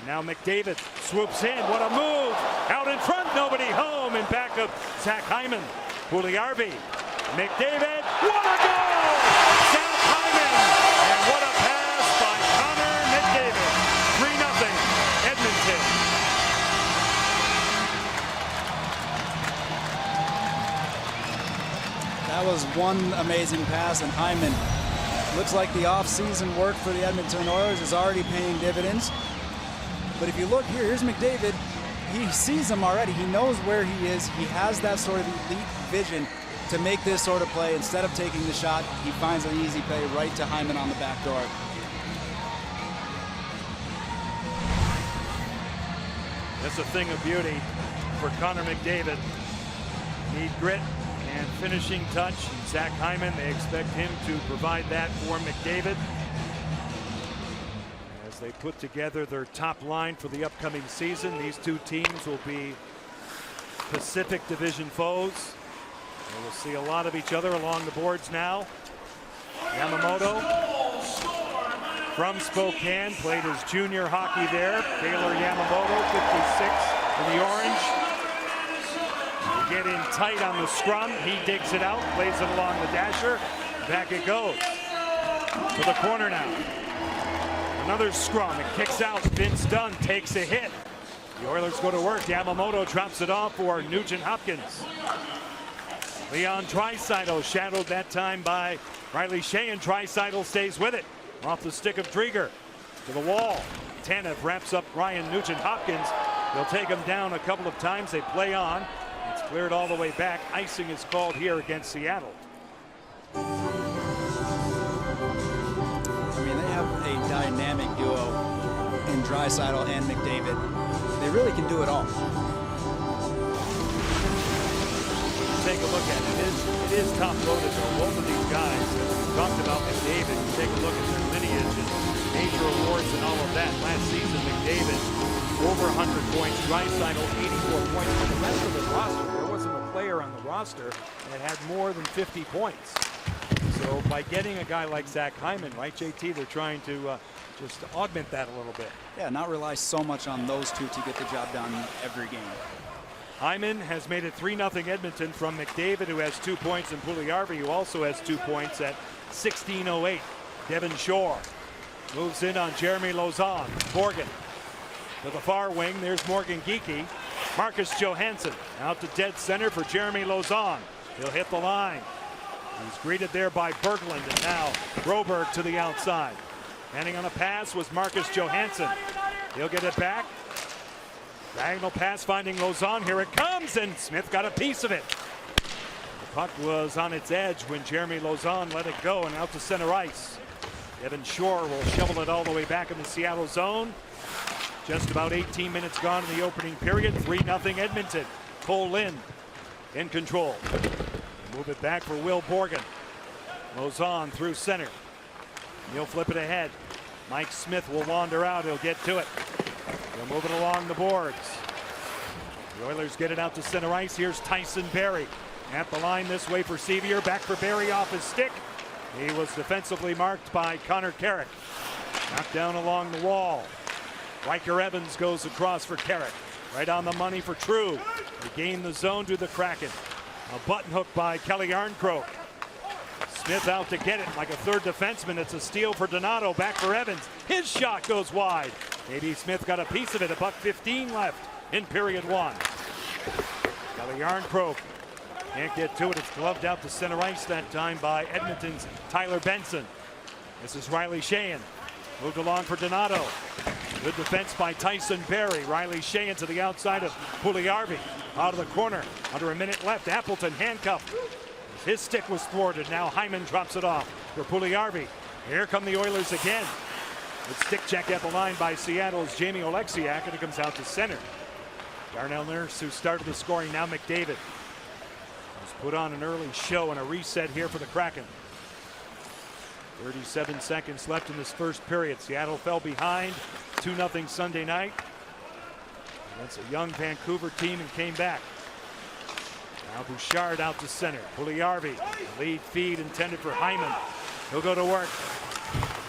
Now McDavid swoops in. What a move! Out in front, nobody home. In back of Zach Hyman. Puljujärvi. McDavid. What a goal! Zach Hyman. And what a pass by Connor McDavid. 3-0 Edmonton. That was one amazing pass, and Hyman looks like the off-season work for the Edmonton Oilers is already paying dividends. But if you look here, here's McDavid. He sees him already. He knows where he is. He has that sort of elite vision to make this sort of play. Instead of taking the shot, he finds an easy play right to Hyman on the back door. That's a thing of beauty for Connor McDavid. Need grit and finishing touch. Zach Hyman, they expect him to provide that for McDavid as they put together their top line for the upcoming season. These two teams will be Pacific Division foes. They will see a lot of each other along the boards now. Yamamoto from Spokane, played his junior hockey there. Taylor Yamamoto, 56 in the orange. Get in tight on the scrum. He digs it out, plays it along the dasher. Back it goes. To the corner now. Another scrum. It kicks out. Vince Dunn takes a hit. The Oilers go to work. Yamamoto drops it off for Nugent Hopkins. Leon Draisaitl shadowed that time by Riley Sheahan. Draisaitl stays with it. Off the stick of Drieger. To the wall. Tanev wraps up Ryan Nugent Hopkins. They'll take him down a couple of times. They play on. It's cleared all the way back. Icing is called here against Seattle. I mean, they have a dynamic duo in Draisaitl and McDavid. They really can do it all. Take a look at it. It is top-loaded for both of these guys. We talked about McDavid. You take a look at their lineage and major awards and all of that. Last season, McDavid over 100 points. Draisaitl 84 points. For the rest of the roster, there wasn't a player on the roster that had more than 50 points. So by getting a guy like Zach Hyman, right, JT, they're trying to just augment that a little bit. Yeah, not rely so much on those two to get the job done every game. Hyman has made it 3-0 Edmonton from McDavid, who has 2 points, and Puljujärvi, who also has 2 points at 16:08. Devin Shore moves in on Jeremy Lauzon. Morgan to the far wing. There's Morgan Geekie. Marcus Johansson out to dead center for Jeremy Lauzon. He'll hit the line. He's greeted there by Berglund, and now Broberg to the outside. Handing on a pass was Marcus Johansson. He'll get it back. Diagonal pass finding Lauzon. Here it comes, and Smith got a piece of it. The puck was on its edge when Jeremy Lauzon let it go, and out to center ice. Devin Shore will shovel it all the way back in the Seattle zone. Just about 18 minutes gone in the opening period. 3-0 Edmonton. Cole Lind in control. Move it back for Will Borgen. Lauzon through center. He'll flip it ahead. Mike Smith will wander out. He'll get to it. He'll move it along the boards. The Oilers get it out to center ice. Here's Tyson Barrie at the line this way for Sevier. Back for Barrie off his stick. He was defensively marked by Connor Carrick. Knocked down along the wall. Riker Evans goes across for Carrick. Right on the money for True. They gain the zone to the Kraken. A button hook by Kelly Arncroke. Smith out to get it like a third defenseman. It's a steal for Donato. Back for Evans. His shot goes wide. Maybe Smith got a piece of it. $1:15 left in period one. Yarncroke can't get to it. It's gloved out to center ice that time by Edmonton's Tyler Benson. This is Riley Sheahan. Moved along for Donato. Good defense by Tyson Berry. Riley Sheahan to the outside of Puljujarvi. Out of the corner. Under a minute left. Appleton handcuffed. His stick was thwarted. Now Hyman drops it off for Puljujarvi. Here come the Oilers again. With stick check at the line by Seattle's Jamie Oleksiak, and it comes out to center. Darnell Nurse, who started the scoring, now McDavid. Has put on an early show and a reset here for the Kraken. 37 seconds left in this first period. Seattle fell behind 2-0 Sunday night against a young Vancouver team and came back. Now Bouchard out to center. Puljujarvi, lead feed intended for Hyman. He'll go to work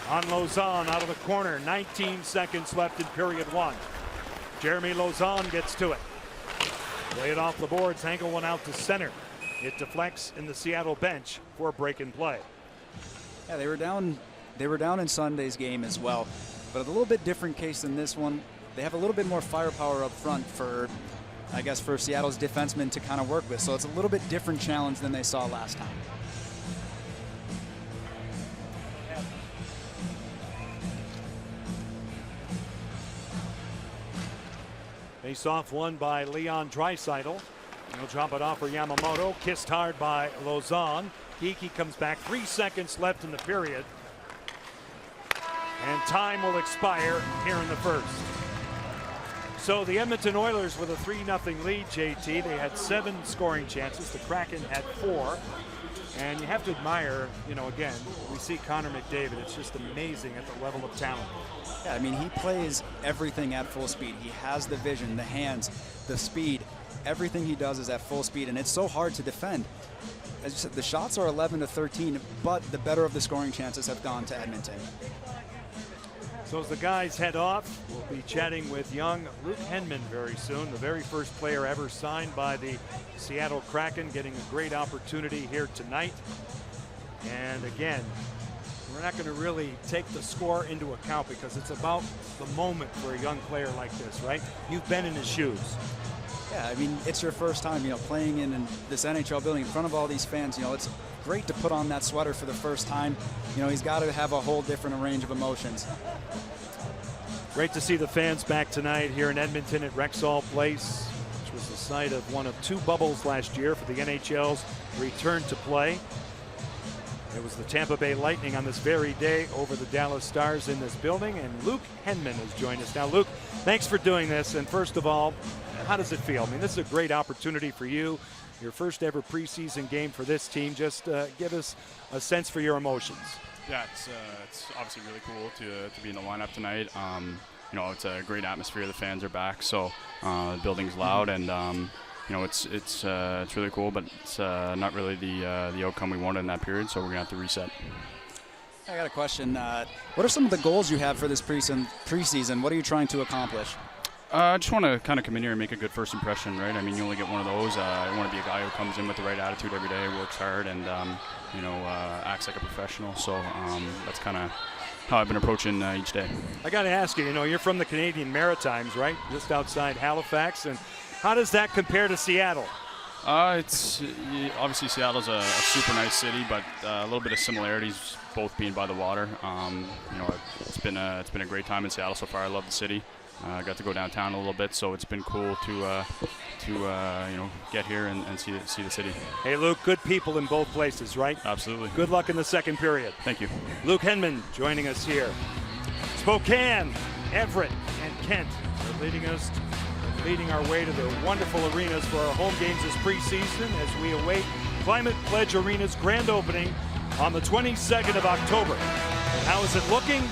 on Lauzon out of the corner. 19 seconds left in period one. Jeremy Lauzon gets to it. Play it off the boards, angle one out to center. It deflects in the Seattle bench for a break and play. Yeah, they were down in Sunday's game as well, but a little bit different case than this one. They have a little bit more firepower up front for, I guess, for Seattle's defensemen to kind of work with. So it's a little bit different challenge than they saw last time. Face-off won by Leon Draisaitl. He'll drop it off for Yamamoto. Kissed hard by Lauzon. Geekie comes back. 3 seconds left in the period. And time will expire here in the first. So the Edmonton Oilers with a 3-0 lead, JT. They had 7 scoring chances. The Kraken had 4. And you have to admire, again, we see Connor McDavid. It's just amazing at the level of talent. Yeah, I mean, he plays everything at full speed. He has the vision, the hands, the speed. Everything he does is at full speed, and it's so hard to defend. As you said, the shots are 11-13, but the better of the scoring chances have gone to Edmonton. So as the guys head off, we'll be chatting with young Luke Henman very soon, the very first player ever signed by the Seattle Kraken, getting a great opportunity here tonight. And again, we're not going to really take the score into account because it's about the moment for a young player like this, right? You've been in his shoes. Yeah, I mean, it's your first time, playing in this NHL building in front of all these fans. It's great to put on that sweater for the first time. He's got to have a whole different range of emotions. Great to see the fans back tonight here in Edmonton at Rexall Place, which was the site of one of 2 bubbles last year for the NHL's return to play. It was the Tampa Bay Lightning on this very day over the Dallas Stars in this building, and Luke Henman has joined us. Now, Luke, thanks for doing this, and first of all, how does it feel? I mean, this is a great opportunity for you, your first ever preseason game for this team. Just give us a sense for your emotions. Yeah, it's obviously really cool to be in the lineup tonight. It's a great atmosphere. The fans are back, so the building's loud, and it's really cool. But it's not really the outcome we wanted in that period. So we're gonna have to reset. I got a question. What are some of the goals you have for this preseason? What are you trying to accomplish? I just want to kind of come in here and make a good first impression, right? I mean, you only get one of those. I want to be a guy who comes in with the right attitude every day, works hard, and acts like a professional. So that's kind of how I've been approaching each day. I got to ask you, you're from the Canadian Maritimes, right? Just outside Halifax, and how does that compare to Seattle? It's obviously Seattle's a super nice city, but a little bit of similarities, both being by the water. It's been a great time in Seattle so far. I love the city. I got to go downtown a little bit, so it's been cool to get here and see the city. Hey, Luke, good people in both places, right? Absolutely. Good luck in the second period. Thank you. Luke Henman joining us here. Spokane, Everett, and Kent are leading our way to the wonderful arenas for our home games this preseason as we await Climate Pledge Arena's grand opening on the 22nd of October. And how is it looking?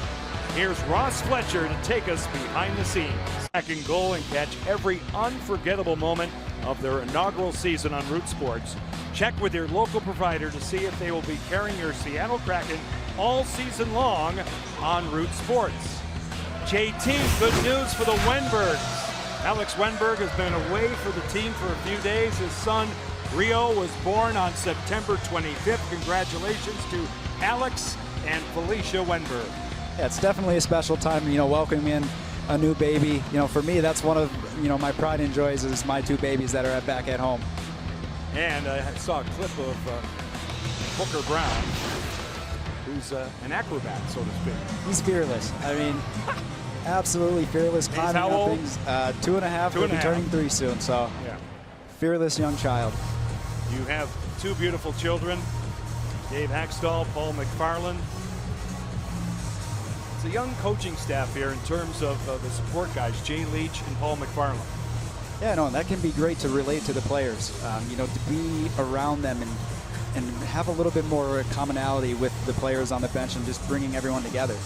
Here's Ross Fletcher to take us behind the scenes. Back in goal and catch every unforgettable moment of their inaugural season on Root Sports. Check with your local provider to see if they will be carrying your Seattle Kraken all season long on Root Sports. JT, good news for the Wenbergs. Alex Wenberg has been away for the team for a few days. His son Rio was born on September 25th. Congratulations to Alex and Felicia Wenberg. Yeah, it's definitely a special time, welcoming in a new baby. You know, for me, that's one of, you know, my pride and joys is my 2 babies that are back at home. And I saw a clip of Booker Brown, who's an acrobat, so to speak. He's fearless. I mean, absolutely fearless. He's Climbing how up old? things. 2.5. He'll be turning 3 soon. So, Yeah. fearless young child. You have 2 beautiful children, Dave Haxtell, Paul McFarland. It's a young coaching staff here in terms of the support guys, Jay Leach and Paul McFarland. Yeah, no, and that can be great to relate to the players. You know, to be around them and have a little bit more commonality with the players on the bench and just bringing everyone together.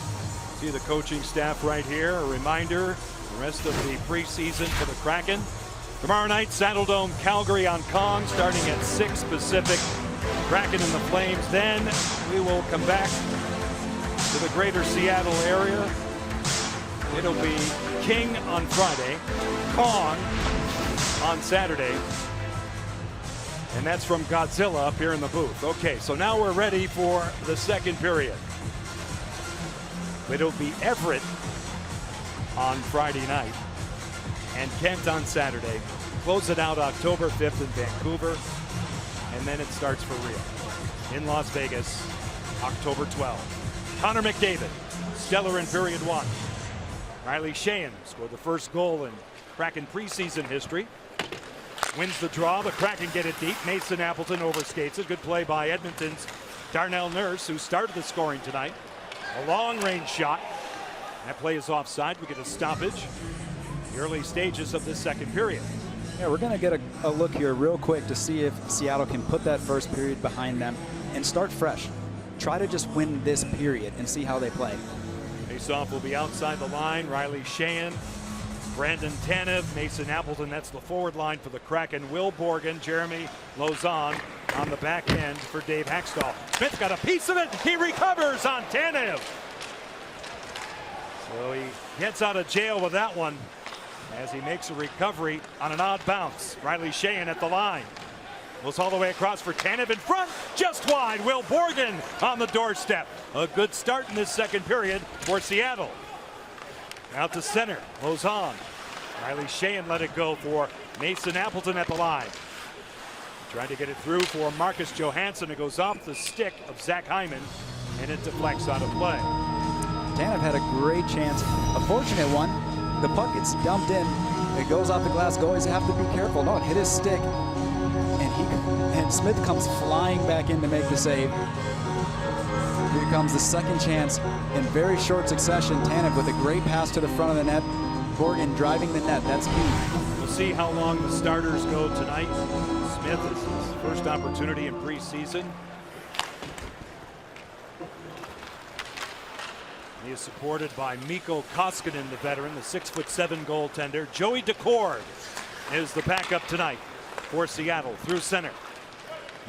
See the coaching staff right here. A reminder, the rest of the preseason for the Kraken. Tomorrow night, Saddle Dome, Calgary on Kong, starting at 6 Pacific. Kraken and the Flames. Then we will come back to the greater Seattle area. It'll be King on Friday, Kong on Saturday. And that's from Godzilla up here in the booth. Okay, so now we're ready for the second period. It'll be Everett on Friday night and Kent on Saturday. Close it out October 5th in Vancouver, and then it starts for real in Las Vegas, October 12th. Connor McDavid, stellar in period 1. Riley Sheahan scored the first goal in Kraken preseason history. Wins the draw. The Kraken get it deep. Mason Appleton overskates it. Good play by Edmonton's Darnell Nurse, who started the scoring tonight. A long-range shot. That play is offside. We get a stoppage. The early stages of this second period. Yeah, we're going to get a look here real quick to see if Seattle can put that first period behind them and start fresh. Try to just win this period and see how they play. Faceoff will be outside the line. Riley Sheahan, Brandon Tanev, Mason Appleton. That's the forward line for the Kraken. Will Borgen, Jeremy Lauzon on the back end for Dave Haxtell. Smith got a piece of it. He recovers on Tanev. So he gets out of jail with that one as he makes a recovery on an odd bounce. Riley Sheahan at the line. Goes all the way across for Tanev in front, just wide. Will Borgen on the doorstep. A good start in this second period for Seattle. Out to center, Lauzon. Riley Sheahan let it go for Mason Appleton at the line. Trying to get it through for Marcus Johansson. It goes off the stick of Zach Hyman, and it deflects out of play. Tanev had a great chance, a fortunate one. The puck gets dumped in. It goes off the glass. Goalies have to be careful. No, it hit his stick. And Smith comes flying back in to make the save. Here comes the second chance in very short succession. Tanev with a great pass to the front of the net. Borgen driving the net. That's key. We'll see how long the starters go tonight. Smith is his first opportunity in preseason. He is supported by Mikko Koskinen, the veteran, the 6'7" goaltender. Joey Decord is the backup tonight for Seattle through center.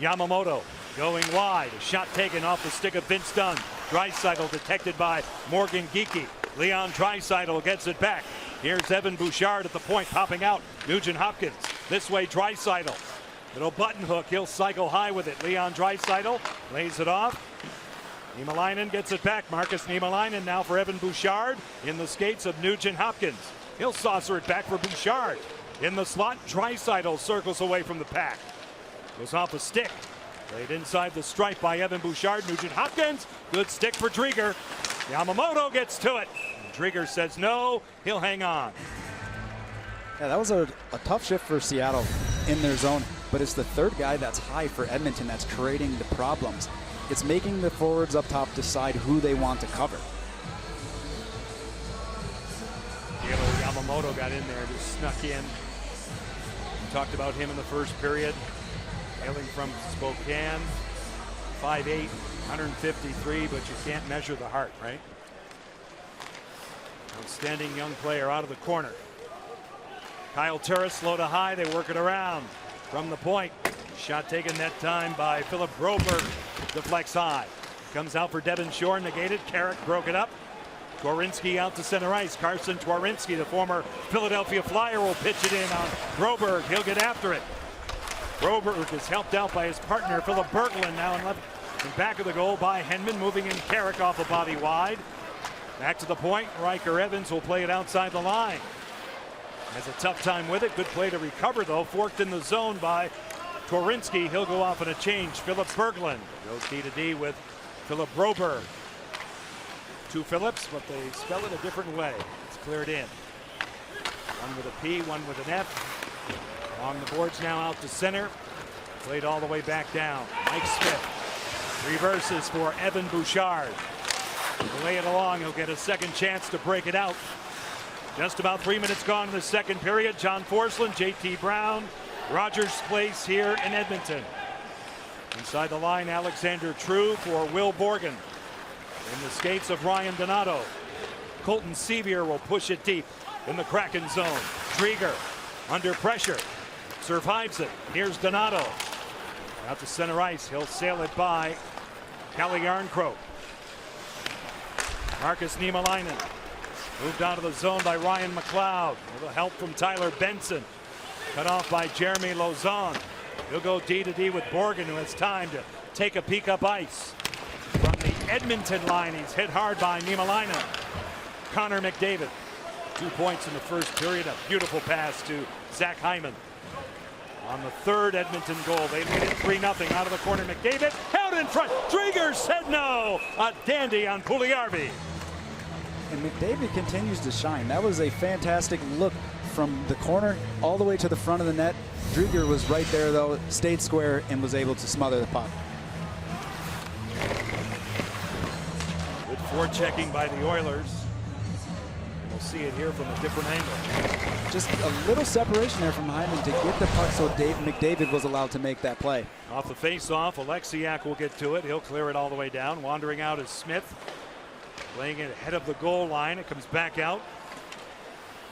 Yamamoto going wide. A shot taken off the stick of Vince Dunn. Draisaitl detected by Morgan Geekie. Leon Draisaitl gets it back. Here's Evan Bouchard at the point, popping out. Nugent Hopkins. This way, Draisaitl. Little button hook. He'll cycle high with it. Leon Draisaitl lays it off. Niemelainen gets it back. Marcus Niemelainen now for Evan Bouchard in the skates of Nugent Hopkins. He'll saucer it back for Bouchard. In the slot, Draisaitl circles away from the pack. Goes off a stick. Played inside the stripe by Evan Bouchard. Nugent Hopkins. Good stick for Drieger. Yamamoto gets to it. Drieger says no. He'll hang on. Yeah, that was a tough shift for Seattle in their zone, but it's the third guy that's high for Edmonton that's creating the problems. It's making the forwards up top decide who they want to cover. Yamamoto got in there, just snuck in. We talked about him in the first period. Hailing from Spokane, 5'8", 153, but you can't measure the heart, right? Outstanding young player out of the corner. Kyle Turris, low to high, they work it around. From the point, shot taken that time by Philip Broberg, deflects high. Comes out for Devon Shore, negated. Carrick broke it up. Twarinski out to center ice. Carson Twarinski, the former Philadelphia Flyer, will pitch it in on Broberg. He'll get after it. Broberg is helped out by his partner, Philip Berglund, now in back of the goal by Henman, moving in Carrick off a body wide. Back to the point. Riker Evans will play it outside the line. Has a tough time with it. Good play to recover, though. Forked in the zone by Twarynski. He'll go off on a change. Philip Berglund goes D-to-D with Philip Broberg. Two Phillips, but they spell it a different way. It's cleared in. One with a P, one with an F. Along the boards now out to center. Played all the way back down. Mike Smith reverses for Evan Bouchard. He'll lay it along. He'll get a second chance to break it out. Just about 3 minutes gone in the second period. John Forsland, J.T. Brown, Rogers Place here in Edmonton. Inside the line, Alexander True for Will Borgen. In the skates of Ryan Donato. Colton Sevier will push it deep in the Kraken zone. Drieger under pressure. Survives it. Here's Donato. Out to center ice. He'll sail it by Kalle Järnkrok. Markus Niemelainen. Moved out of the zone by Ryan McLeod. A little help from Tyler Benson. Cut off by Jeremy Lauzon. He'll go D-to-D with Borgen, who has time to take a peek up ice. From the Edmonton line, he's hit hard by Niemelainen. Connor McDavid. 2 points in the first period. A beautiful pass to Zach Hyman. On the third Edmonton goal, they lead it 3-0 out of the corner. McDavid out in front. Drieger said no. A dandy on Puljujarvi. And McDavid continues to shine. That was a fantastic look from the corner all the way to the front of the net. Drieger was right there, though, stayed square and was able to smother the puck. Good forechecking by the Oilers. We'll see it here from a different angle. Just a little separation there from Hyman to get the puck so McDavid was allowed to make that play. Off the face-off, Alexiak will get to it. He'll clear it all the way down. Wandering out is Smith. Laying it ahead of the goal line. It comes back out.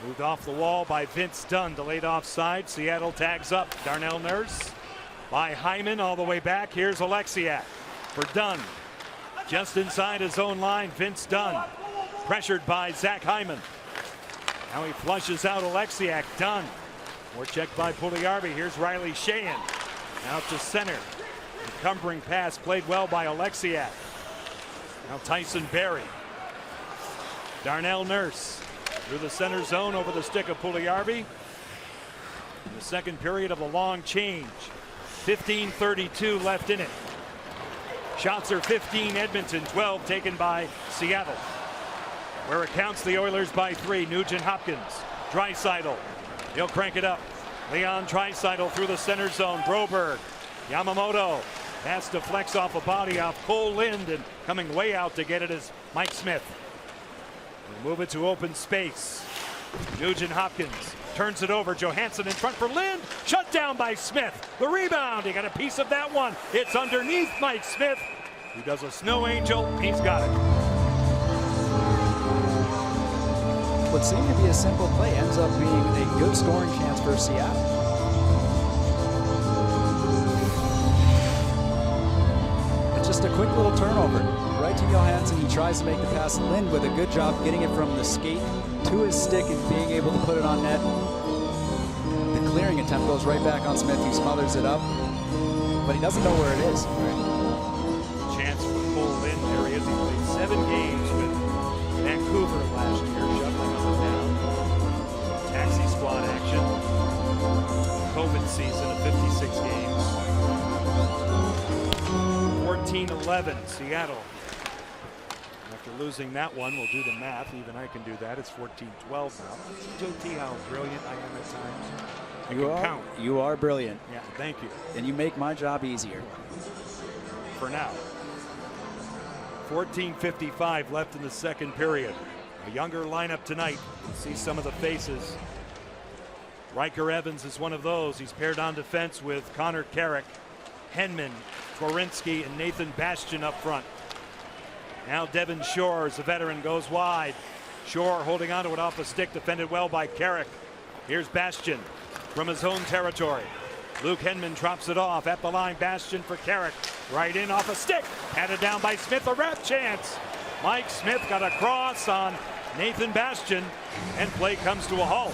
Moved off the wall by Vince Dunn. Delayed offside. Seattle tags up. Darnell Nurse by Hyman all the way back. Here's Alexiak for Dunn. Just inside his own line, Vince Dunn. Pressured by Zach Hyman. Now he flushes out Alexiak. Dunn. More checked by Puljujarvi. Here's Riley Sheahan. Out to center. Encumbering pass played well by Alexiak. Now Tyson Barrie. Darnell Nurse through the center zone over the stick of Puljujarvi. In the second period of the long change. 15:32 left in it. Shots are 15 Edmonton, 12 taken by Seattle. Where it counts the Oilers by 3. Nugent Hopkins. Draisaitl. He'll crank it up. Leon Draisaitl through the center zone. Broberg. Yamamoto. Pass deflects off a body off Cole Lind, and coming way out to get it is Mike Smith. We'll move it to open space. Nugent Hopkins turns it over. Johansson in front for Lind. Shut down by Smith. The rebound. He got a piece of that one. It's underneath Mike Smith. He does a snow angel. He's got it. What seemed to be a simple play ends up being a good scoring chance for Seattle. It's just a quick little turnover. Right to Johansson. He tries to make the pass. Lind with a good job getting it from the skate to his stick and being able to put it on net. The clearing attempt goes right back on Smith. He smothers it up, but he doesn't know where it is. Chance for Cole Lind. There he is. He played 7 games with Vancouver last year, shuffling up and down. Taxi squad action. COVID season of 56 games. 14-11 Seattle. After losing that one, we'll do the math. Even I can do that. It's 14-12 now. See, JT, how brilliant I am at times. I can count. You are brilliant. Yeah, thank you. And you make my job easier. For now. 14:55 left in the second period. A younger lineup tonight. You see some of the faces. Riker Evans is one of those. He's paired on defense with Connor Carrick, Henman, Twarynski, and Nathan Bastian up front. Now Devin Shore, as a veteran, goes wide. Shore holding onto it off a stick, defended well by Carrick. Here's Bastian from his own territory. Luke Henman drops it off at the line. Bastian for Carrick. Right in off a stick. Patted down by Smith. A wrap chance. Mike Smith got a cross on Nathan Bastian, and play comes to a halt.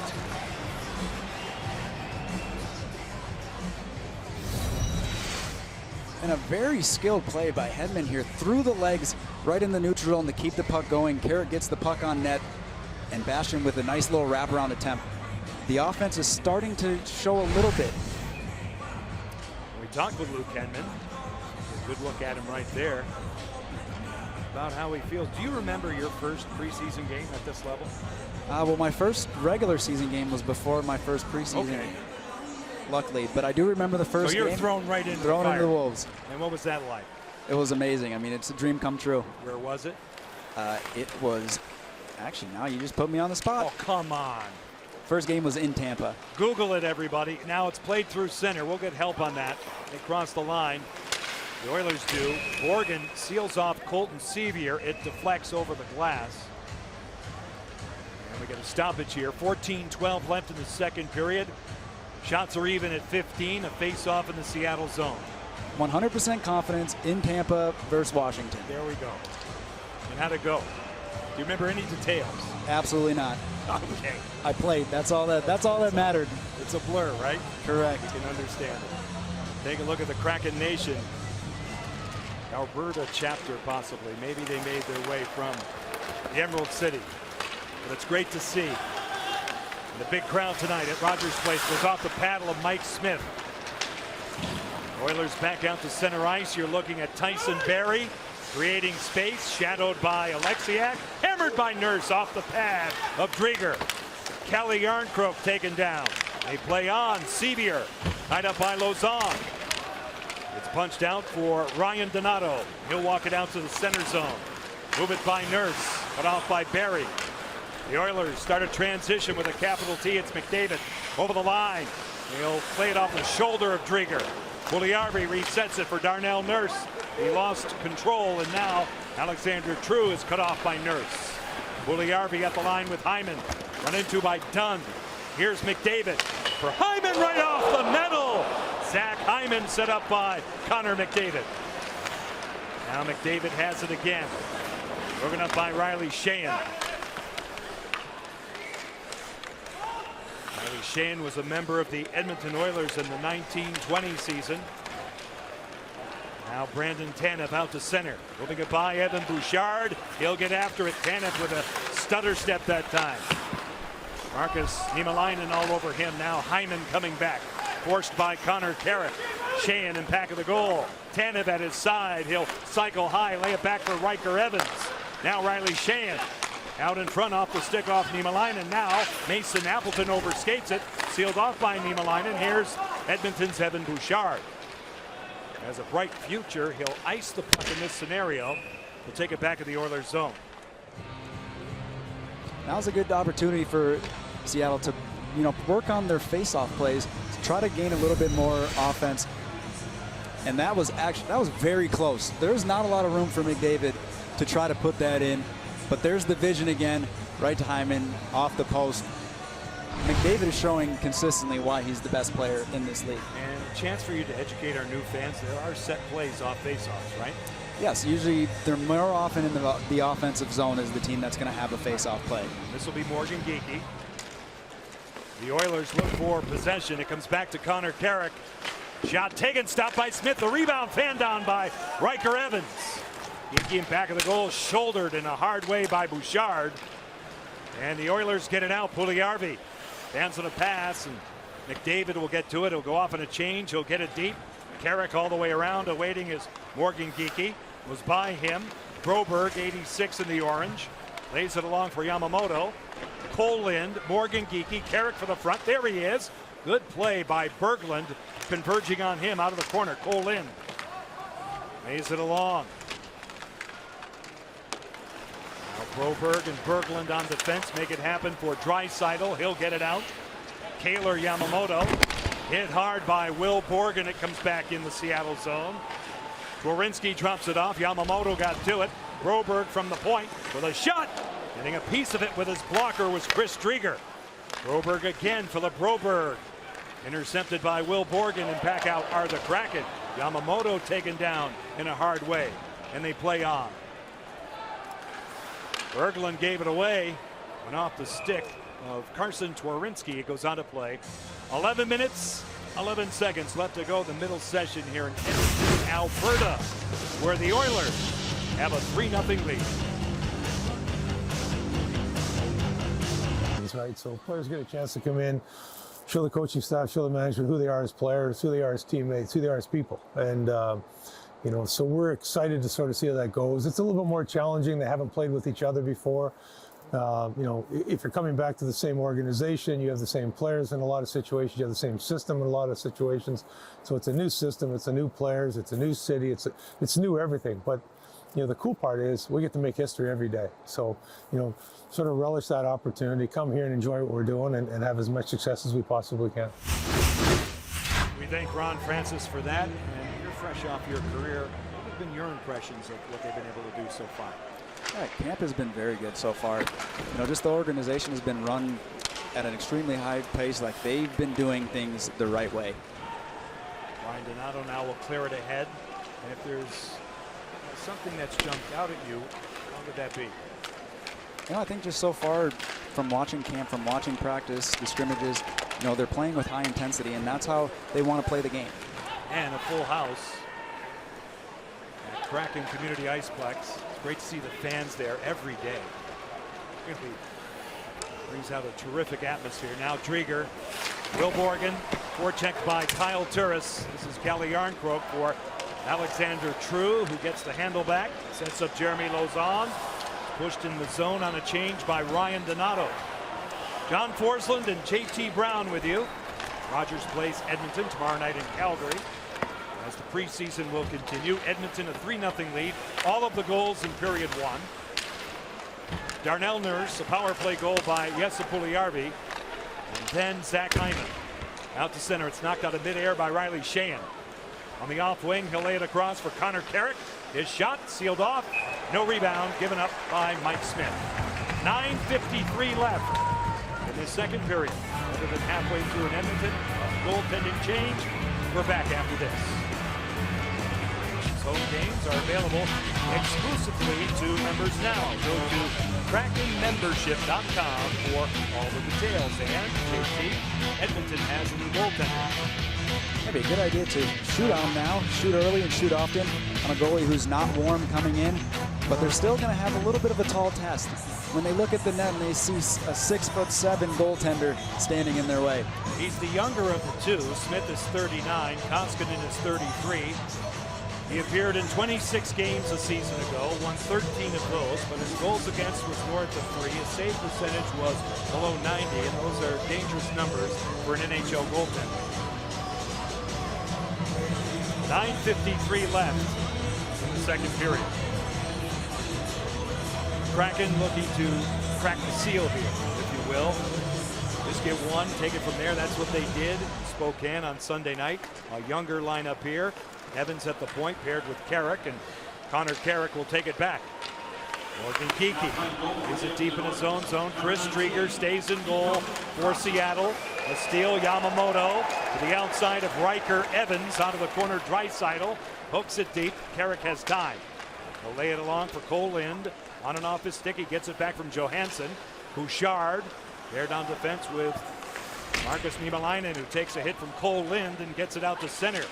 And a very skilled play by Hedman here through the legs right in the neutral zone to keep the puck going. Carrick gets the puck on net, and Bastian with a nice little wraparound attempt. The offense is starting to show a little bit. We talked with Luke Hedman. A good look at him right there about how he feels. Do you remember your first preseason game at this level? Well, my first regular season game was before my first preseason game, luckily. But I do remember the first game. So you're thrown right into thrown the into the Wolves. And what was that like? It was amazing. I mean, it's a dream come true. Where was it? It was, actually, now you just put me on the spot. Oh, come on. First game was in Tampa. Google it, everybody. Now it's played through center. We'll get help on that. They cross the line. The Oilers do. Morgan seals off Colton Sevier. It deflects over the glass. And we get a stoppage here. 14-12 left in the second period. Shots are even at 15. A face-off in the Seattle zone. 100% confidence in Tampa versus Washington. There we go. And how'd it go? Do you remember any details? Absolutely not. Okay. I played. That's all that mattered. It's a blur, right? Correct. You can understand it. Take a look at the Kraken Nation. Alberta chapter, possibly. Maybe they made their way from the Emerald City. But it's great to see. And the big crowd tonight at Rogers Place was off the paddle of Mike Smith. Oilers back out to center ice. You're looking at Tyson Barrie creating space, shadowed by Alexiak, hammered by Nurse off the pad of Drieger. Kelly Yarncroke taken down. They play on. Sevier tied up by Lauzon. It's punched out for Ryan Donato. He'll walk it out to the center zone. Move it by Nurse, cut off by Barrie. The Oilers start a transition with a capital T. It's McDavid over the line. He'll play it off the shoulder of Drieger. Puljujärvi resets it for Darnell Nurse. He lost control, and now Alexander True is cut off by Nurse. Puljujärvi at the line with Hyman. Run into by Dunn. Here's McDavid for Hyman right off the metal. Zach Hyman set up by Connor McDavid. Now McDavid has it again. Broken up by Riley Sheahan. Riley Sheahan was a member of the Edmonton Oilers in the 1920 season. Now Brandon Tanev out to center. Moving it by Evan Bouchard. He'll get after it. Tanev with a stutter step that time. Marcus Niemelainen all over him. Now Hyman coming back. Forced by Connor Carrick. Sheahan in back of the goal. Tanev at his side. He'll cycle high. Lay it back for Riker Evans. Now Riley Sheahan. Out in front off the stick off Niemelainen. Now Mason Appleton overskates it. Sealed off by Niemelainen. Here's Edmonton's Evan Bouchard. Has a bright future. He'll ice the puck in this scenario. He'll take it back to the Oilers zone. Now's a good opportunity for Seattle to, work on their face-off plays, to try to gain a little bit more offense. And that was very close. There's not a lot of room for McDavid to try to put that in, but there's the vision again, right to Hyman, off the post. McDavid is showing consistently why he's the best player in this league. And a chance for you to educate our new fans. There are set plays off face-offs, right? Yes, usually they're more often in the offensive zone as the team that's going to have a face-off play. This will be Morgan Geekie. The Oilers look for possession. It comes back to Connor Carrick. Shot taken, stopped by Smith. The rebound fanned down by Riker Evans. Geekie in back of the goal, shouldered in a hard way by Bouchard. And the Oilers get it out. Puljujärvi stands on a pass, and McDavid will get to it. He'll go off on a change. He'll get it deep. Carrick all the way around, awaiting is Morgan Geekie. Was by him. Broberg, 86 in the orange. Lays it along for Yamamoto. Cole Lind, Morgan Geekie, Carrick for the front. There he is. Good play by Berglund. Converging on him out of the corner. Cole Lind lays it along. Now Broberg and Berglund on defense make it happen for Draisaitl. He'll get it out. Kaylor Yamamoto hit hard by Will Borgen. It comes back in the Seattle zone. Werenski drops it off. Yamamoto got to it. Broberg from the point with a shot. Getting a piece of it with his blocker was Chris Drieger. Broberg again. Philip Broberg. Intercepted by Will Borgen, and back out are the Kraken. Yamamoto taken down in a hard way, and they play on. Berglund gave it away. Went off the stick of Carson Werenski. It goes on to play. 11 minutes 11 seconds left to go, the middle session here in Edmonton, Alberta, where the Oilers have a 3-0 lead. Right, so players get a chance to come in, show the coaching staff, show the management who they are as players, who they are as teammates, who they are as people, and you know, so we're excited to sort of see how that goes. It's a little bit more challenging. They haven't played with each other before. You know, if you're coming back to the same organization, you have the same players in a lot of situations, you have the same system in a lot of situations. So it's a new system, it's a new players, it's a new city, it's new everything. But you know, the cool part is we get to make history every day. So, you know, sort of relish that opportunity, come here and enjoy what we're doing and have as much success as we possibly can. We thank Ron Francis for that, and you're fresh off your career. What have been your impressions of what they've been able to do so far? Yeah, camp has been very good so far. You know, just the organization has been run at an extremely high pace, like they've been doing things the right way. Ryan Donato now will clear it ahead, and if there's something that's jumped out at you, what would that be? You know, I think just so far from watching camp, from watching practice, the scrimmages, you know, they're playing with high intensity, and that's how they want to play the game. And a full house at Kraken Community Iceplex. It's great to see the fans there every day. It brings out a terrific atmosphere. Now Drieger, Will Morgan, forechecked by Kyle Turris. This is Kelly Yarncroke for Alexander True, who gets the handle back, sets up Jeremy Lauzon, pushed in the zone on a change by Ryan Donato. John Forsland and JT Brown with you. Rogers Place, Edmonton, tomorrow night in Calgary. As the preseason will continue, Edmonton a 3-0 lead. All of the goals in period one. Darnell Nurse, a power play goal by Jesse Puljujärvi. And then Zach Hyman. Out to center, it's knocked out of midair by Riley Sheahan. On the off wing, he'll lay it across for Connor Carrick. His shot sealed off. No rebound, given up by Mike Smith. 9:53 left in the second period. Other than halfway through in Edmonton, goaltending change. We're back after this. Home games are available exclusively to members now. Go to KrakenMembership.com for all the details. And JT, Edmonton has a new goaltender. That'd be a good idea to shoot on now, shoot early and shoot often on a goalie who's not warm coming in, but they're still going to have a little bit of a tall test when they look at the net and they see a 6'7" goaltender standing in their way. He's the younger of the two. Smith is 39, Koskinen is 33. He appeared in 26 games a season ago, won 13 of those, but his goals against was north of 3. His save percentage was below 90, and those are dangerous numbers for an NHL goaltender. 9:53 left in the second period. Kraken looking to crack the seal here, if you will. Just get one, take it from there. That's what they did in Spokane on Sunday night. A younger lineup here. Evans at the point, paired with Carrick, and Connor Carrick will take it back. Morgan Geekie is it deep in his own zone. Chris Drieger stays in goal for Seattle. A steal, Yamamoto to the outside of Riker. Evans out of the corner, Draisaitl hooks it deep. Carrick has time. He'll lay it along for Cole Lind. On and off his stick, he gets it back from Johansson. Bouchard there down defense with Marcus Niemelainen, who takes a hit from Cole Lind and gets it out to center.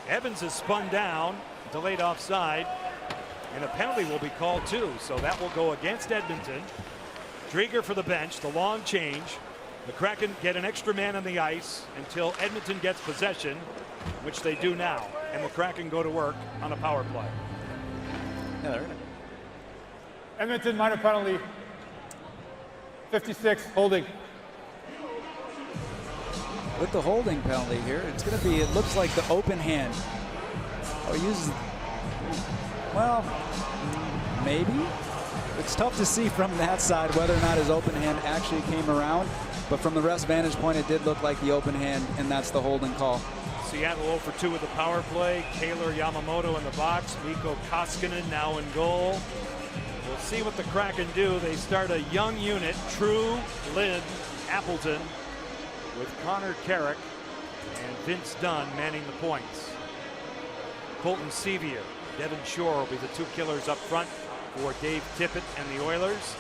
Evans is spun down, delayed offside, and a penalty will be called too, so that will go against Edmonton. Drieger for the bench, the long change. The Kraken get an extra man on the ice until Edmonton gets possession, which they do now, and the Kraken go to work on a power play. Yeah, they're in it. Edmonton minor penalty. 56 holding. With the holding penalty here, it's going to be, it looks like the open hand. Oh, he uses, well, maybe. It's tough to see from that side whether or not his open hand actually came around, but from the ref's vantage point, it did look like the open hand, and that's the holding call. Seattle 0 for 2 with the power play. Kaylor Yamamoto in the box. Mikko Koskinen now in goal. We'll see what the Kraken do. They start a young unit, True, Lind, Appleton, with Connor Carrick and Vince Dunn manning the points. Colton Sevier, Devin Shore will be the two killers up front for Dave Tippett and the Oilers.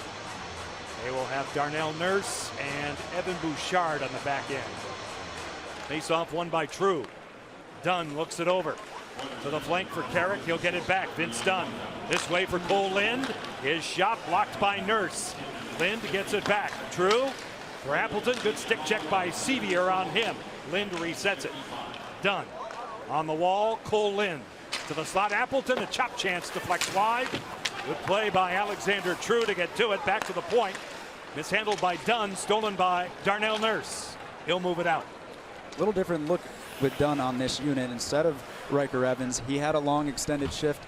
They will have Darnell Nurse and Evan Bouchard on the back end. Face-off won by True. Dunn looks it over. To the flank for Carrick. He'll get it back. Vince Dunn. This way for Cole Lind. His shot blocked by Nurse. Lind gets it back. True for Appleton. Good stick check by Sevier on him. Lind resets it. Dunn on the wall. Cole Lind to the slot. Appleton, a chop chance, deflects wide. Good play by Alexander True to get to it. Back to the point. Mishandled by Dunn. Stolen by Darnell Nurse. He'll move it out. A little different look with Dunn on this unit. Instead of Riker Evans, he had a long extended shift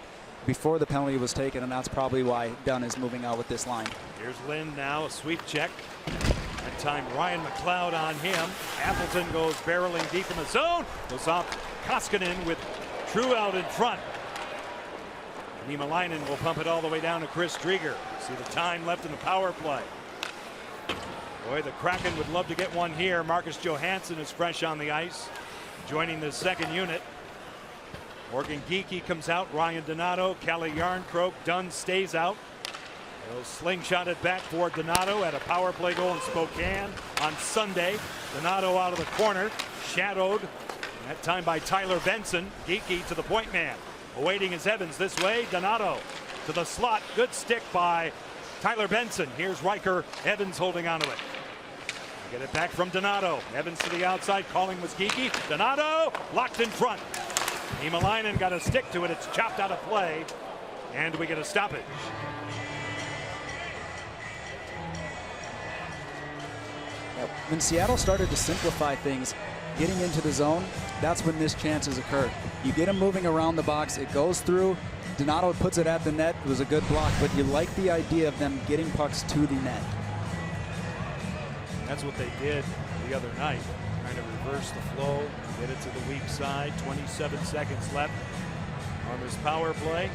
before the penalty was taken, and that's probably why Dunn is moving out with this line. Here's Lind now, a sweep check. That time Ryan McLeod on him. Appleton goes barreling deep in the zone. Goes off Koskinen with True out in front. Niemelainen will pump it all the way down to Chris Drieger. See the time left in the power play. Boy, the Kraken would love to get one here. Marcus Johansson is fresh on the ice, joining the second unit. Morgan Geekie comes out. Ryan Donato, Calle Yarncroke. Dunn stays out. They'll slingshot it back for Donato at a power play goal in Spokane on Sunday. Donato out of the corner, shadowed that time by Tyler Benson. Geekie to the point man. Awaiting is Evans this way. Donato to the slot. Good stick by Tyler Benson. Here's Riker. Evans holding onto it. Get it back from Donato. Evans to the outside. Calling was Geekie. Donato locked in front. Niemelainen got a stick to it. It's chopped out of play. And we get a stoppage. When Seattle started to simplify things, getting into the zone, that's when this chance has occurred. You get him moving around the box, it goes through, Donato puts it at the net. It was a good block, but you like the idea of them getting pucks to the net. That's what they did the other night, trying to reverse the flow, get it to the weak side. 27 seconds left on this power play.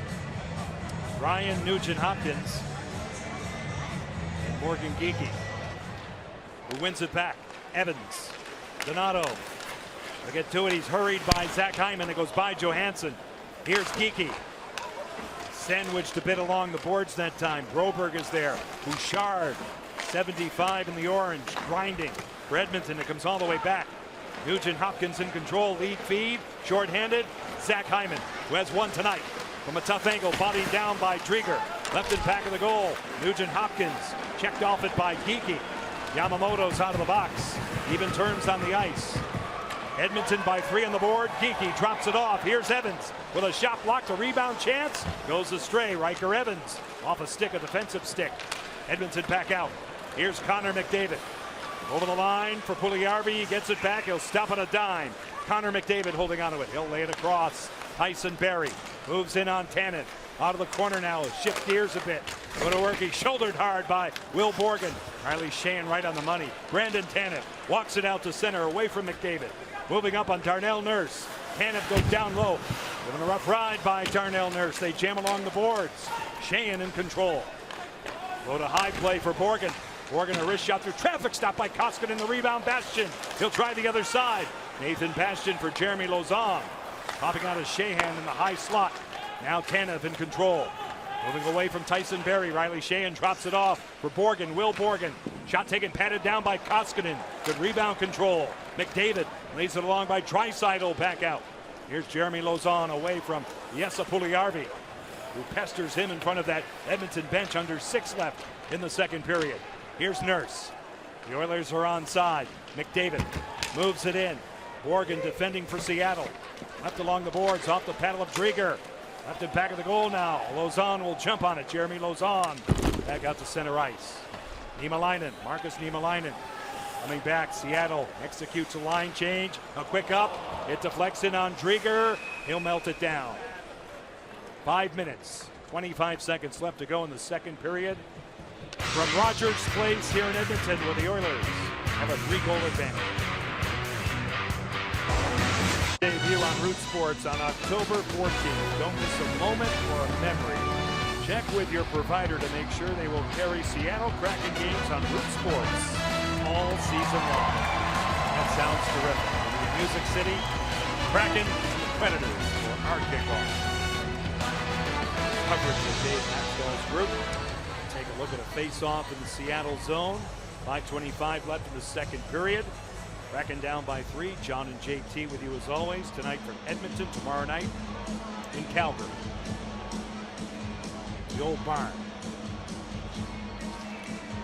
Ryan Nugent-Hopkins and Morgan Geekie, who wins it back. Evans, Donato. To get to it, he's hurried by Zach Hyman. It goes by Johansson. Here's Geekie. Sandwiched a bit along the boards that time. Broberg is there. Bouchard, 75 in the orange, grinding. For Edmonton, it comes all the way back. Nugent-Hopkins in control, lead feed, shorthanded. Zach Hyman, who has one tonight. From a tough angle, bodied down by Drieger. Left in back of the goal. Nugent-Hopkins checked off it by Geekie. Yamamoto's out of the box. Even turns on the ice. Edmonton by 3 on the board. Geekie drops it off. Here's Evans with a shot blocked. A rebound chance goes astray. Riker Evans off a stick, a defensive stick. Edmonton back out. Here's Connor McDavid. Over the line for Puljujarvi. He gets it back. He'll stop on a dime. Connor McDavid holding onto it. He'll lay it across. Tyson Barrie moves in on Tanev. Out of the corner now. Shift gears a bit. Go to work. He's shouldered hard by Will Borgen. Riley Sheahan right on the money. Brandon Tanev walks it out to center away from McDavid. Moving up on Darnell Nurse. Tanev goes down low. Given a rough ride by Darnell Nurse. They jam along the boards. Sheahan in control. Go to high play for Borgen. Borgen a wrist shot through traffic. Stopped by Koskinen. The rebound Bastian. He'll try the other side. Nathan Bastian for Jeremy Lauzon. Popping out of Sheahan in the high slot. Now Tanev in control. Moving away from Tyson Barrie. Riley Sheahan drops it off for Borgen. Will Borgen. Shot taken, patted down by Koskinen. Good rebound control. McDavid lays it along by Draisaitl, back out. Here's Jeremy Lauzon away from Jesse Puljujarvi, who pesters him in front of that Edmonton bench. Under 6 left in the second period. Here's Nurse. The Oilers are onside. McDavid moves it in. Borgen defending for Seattle. Left along the boards, off the paddle of Drieger. Left in back of the goal now. Lauzon will jump on it. Jeremy Lauzon back out to center ice. Niemelainen, Marcus Niemelainen coming back. Seattle executes a line change. A quick up. It deflects in on Drieger. He'll melt it down. 5 minutes, 25 seconds left to go in the second period. From Rogers Place here in Edmonton, where the Oilers have a 3-goal advantage. Debut on Root Sports on October 14th. Don't miss a moment or a memory. Check with your provider to make sure they will carry Seattle Kraken games on Root Sports all season long. That sounds terrific. In Music City, Kraken Predators for our kickoff. Coverage of Dave Maxwell's group. Take a look at a face-off in the Seattle zone. 5:25 left in the second period. Kraken down by 3. John and JT with you as always. Tonight from Edmonton, tomorrow night in Calgary. The old barn.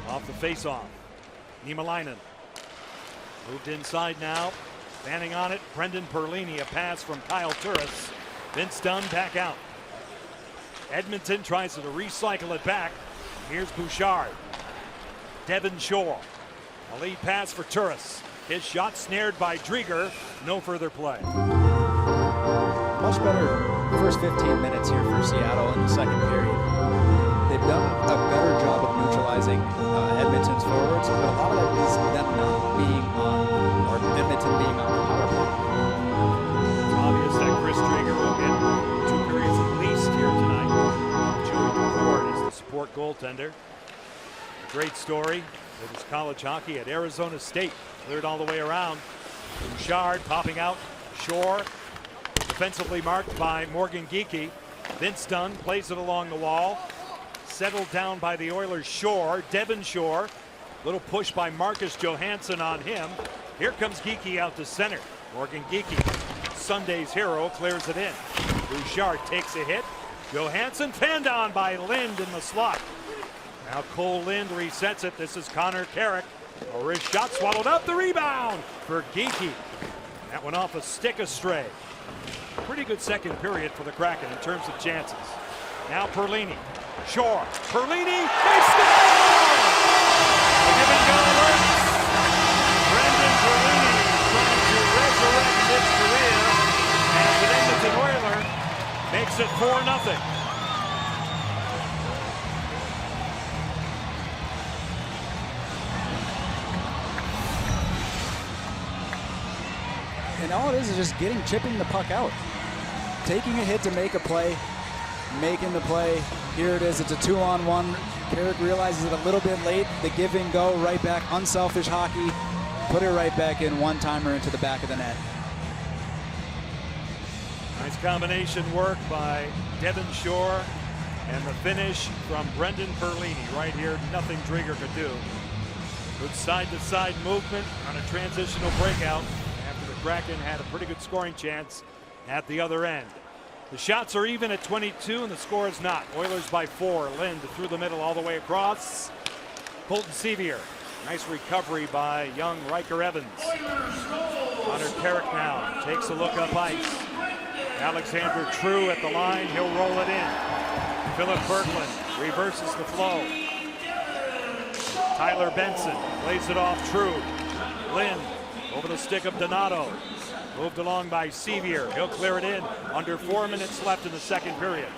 Off the face-off. Niemelainen. Moved inside now. Standing on it, Brendan Perlini. A pass from Kyle Turris. Vince Dunn back out. Edmonton tries to recycle it back. Here's Bouchard. Devin Shore. A lead pass for Turris. His shot snared by Drieger. No further play. Much better first 15 minutes here for Seattle in the second period. They've done a better job of neutralizing Edmonton's forwards, but a lot of that is them not being on, or Edmonton being on the power play. It's obvious that Chris Drieger will get 2 periods at least here tonight. Joey McCord is the support goaltender. A great story with his college hockey at Arizona State. Cleared all the way around. Bouchard popping out. Shore defensively marked by Morgan Geekie. Vince Dunn plays it along the wall. Settled down by the Oilers. Shore, Devin Shore. Little push by Marcus Johansson on him. Here comes Geekie out to center. Morgan Geekie, Sunday's hero, clears it in. Bouchard takes a hit. Johansson fanned on by Lind in the slot. Now Cole Lind resets it. This is Connor Carrick. A wrist shot swallowed up. The rebound for Geekie. That went off a stick astray. Pretty good second period for the Kraken in terms of chances. Now Perlini. Shore. Perlini. They score! The give and go works. Brendan Perlini trying to resurrect his career as an Edmonton Oiler makes it 4-0. And all it is just chipping the puck out. Taking a hit to make a play, making the play. Here it is, it's a 2-on-1. Carrick realizes it a little bit late. The give and go, right back, unselfish hockey. Put it right back in, one-timer into the back of the net. Nice combination work by Devin Shore and the finish from Brendan Perlini. Right here, nothing Drieger could do. Good side-to-side movement on a transitional breakout after the Kraken had a pretty good scoring chance at the other end. The shots are even at 22 and the score is not. Oilers by 4. Lind through the middle all the way across. Colton Sevier. Nice recovery by young Riker Evans. Connor Carrick now takes a look up ice. Alexander True at the line. He'll roll it in. Philip Berglund reverses the flow. Tyler Benson plays it off True. Lind over the stick of Donato. Moved along by Sevier. He'll clear it in. Under 4 minutes left in the second period.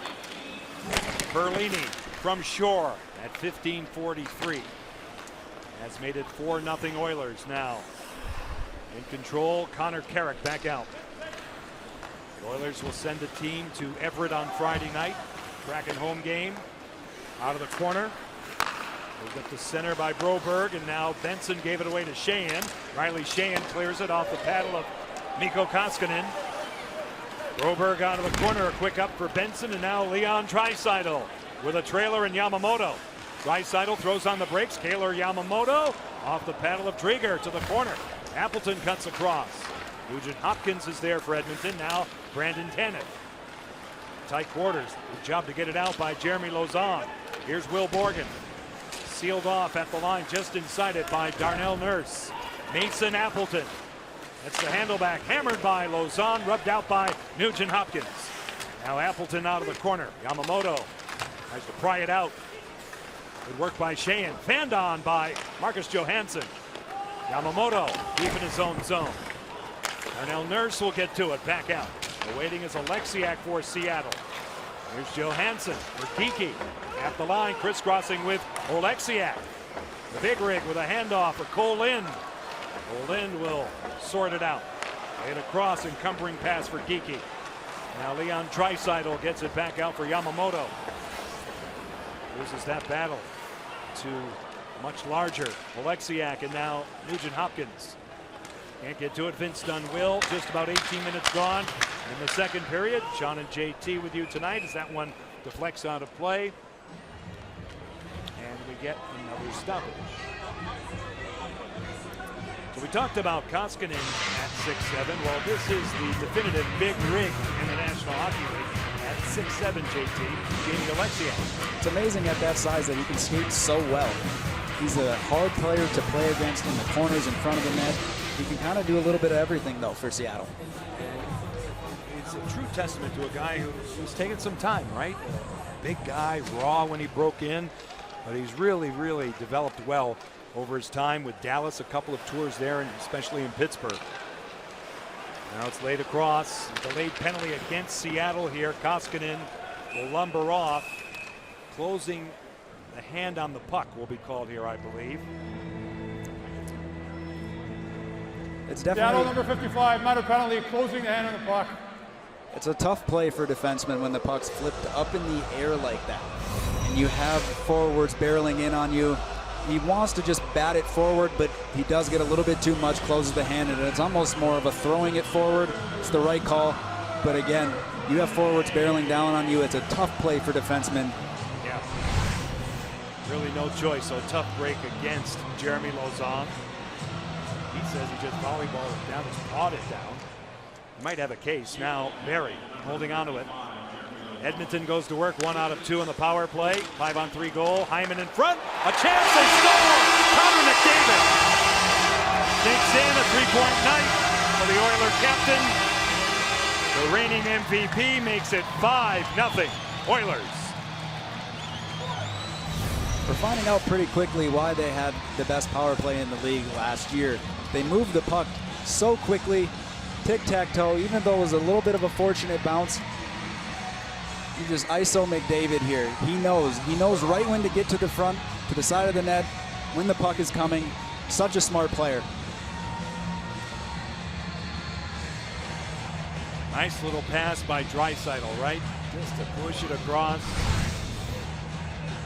Perlini from Shore at 15:43. Has made it 4-0 Oilers now. In control, Connor Carrick back out. The Oilers will send a team to Everett on Friday night. Kraken home game. Out of the corner. Moved up to center by Broberg, and now Benson gave it away to Sheahan. Riley Sheahan clears it off the paddle of Mikko Koskinen. Broberg out of the corner, a quick up for Benson, and now Leon Draisaitl with a trailer and Yamamoto. Draisaitl throws on the brakes. Kaylor Yamamoto off the paddle of Drieger to the corner. Appleton cuts across. Nugent Hopkins is there for Edmonton. Now Brandon Tanev. Tight quarters. Good job to get it out by Jeremy Lauzon. Here's Will Borgen. Sealed off at the line, just inside it by Darnell Nurse. Mason Appleton. That's the handleback, hammered by Lauzon, rubbed out by Nugent Hopkins. Now Appleton out of the corner. Yamamoto tries to pry it out. Good work by Sheahan. Fanned on by Marcus Johansson. Yamamoto deep in his own zone. Darnell Nurse will get to it, back out. Awaiting is Alexiak for Seattle. Here's Johansson for Geekie. At the line, crisscrossing with Oleksiak. The big rig with a handoff for Cole Lind. Cole Lind will sort it out. Lay it across, encumbering pass for Geekie. Now Leon Draisaitl gets it back out for Yamamoto. Loses that battle to much larger Oleksiak, and now Nugent Hopkins. Can't get to it. Vince Dunn will. Just about 18 minutes gone in the second period. Sean and JT with you tonight as that one deflects out of play. And we get another stoppage. We talked about Koskinen at 6'7". Well, this is the definitive big rig in the National Hockey League at 6'7", JT, Jamie Oleksiak. It's amazing at that size that he can skate so well. He's a hard player to play against in the corners in front of the net. He can kind of do a little bit of everything, though, for Seattle. It's a true testament to a guy who's taken some time, right? Big guy, raw when he broke in, but he's really, really developed well over his time with Dallas, a couple of tours there, and especially in Pittsburgh. Now it's laid across. Delayed penalty against Seattle here. Koskinen will lumber off. Closing the hand on the puck will be called here, I believe. It's Seattle definitely number 55, minor penalty, closing the hand on the puck. it's a tough play for defensemen when the puck's flipped up in the air like that, and you have forwards barreling in on you. He wants to just bat it forward, but he does get a little bit too much, closes the hand, and it's almost more of a throwing it forward. It's the right call, but again, you have forwards barreling down on you. It's a tough play for defensemen. Yeah. Really no choice, so tough break against Jeremy Lauzon. He says he just volleyballed it down, just pawed it down. He might have a case. Now Barry holding on to it. Edmonton goes to work, 1 out of 2 on the power play. 5-on-3 goal. Hyman in front. A chance, they score! Connor McDavid takes in a 3-point night for the Oiler captain. The reigning MVP makes it 5-0 Oilers. We're finding out pretty quickly why they had the best power play in the league last year. They moved the puck so quickly, tic-tac-toe, even though it was a little bit of a fortunate bounce. You just ISO McDavid here. He knows right when to get to the front, to the side of the net, when the puck is coming. Such a smart player. Nice little pass by Draisaitl, right? Just to push it across.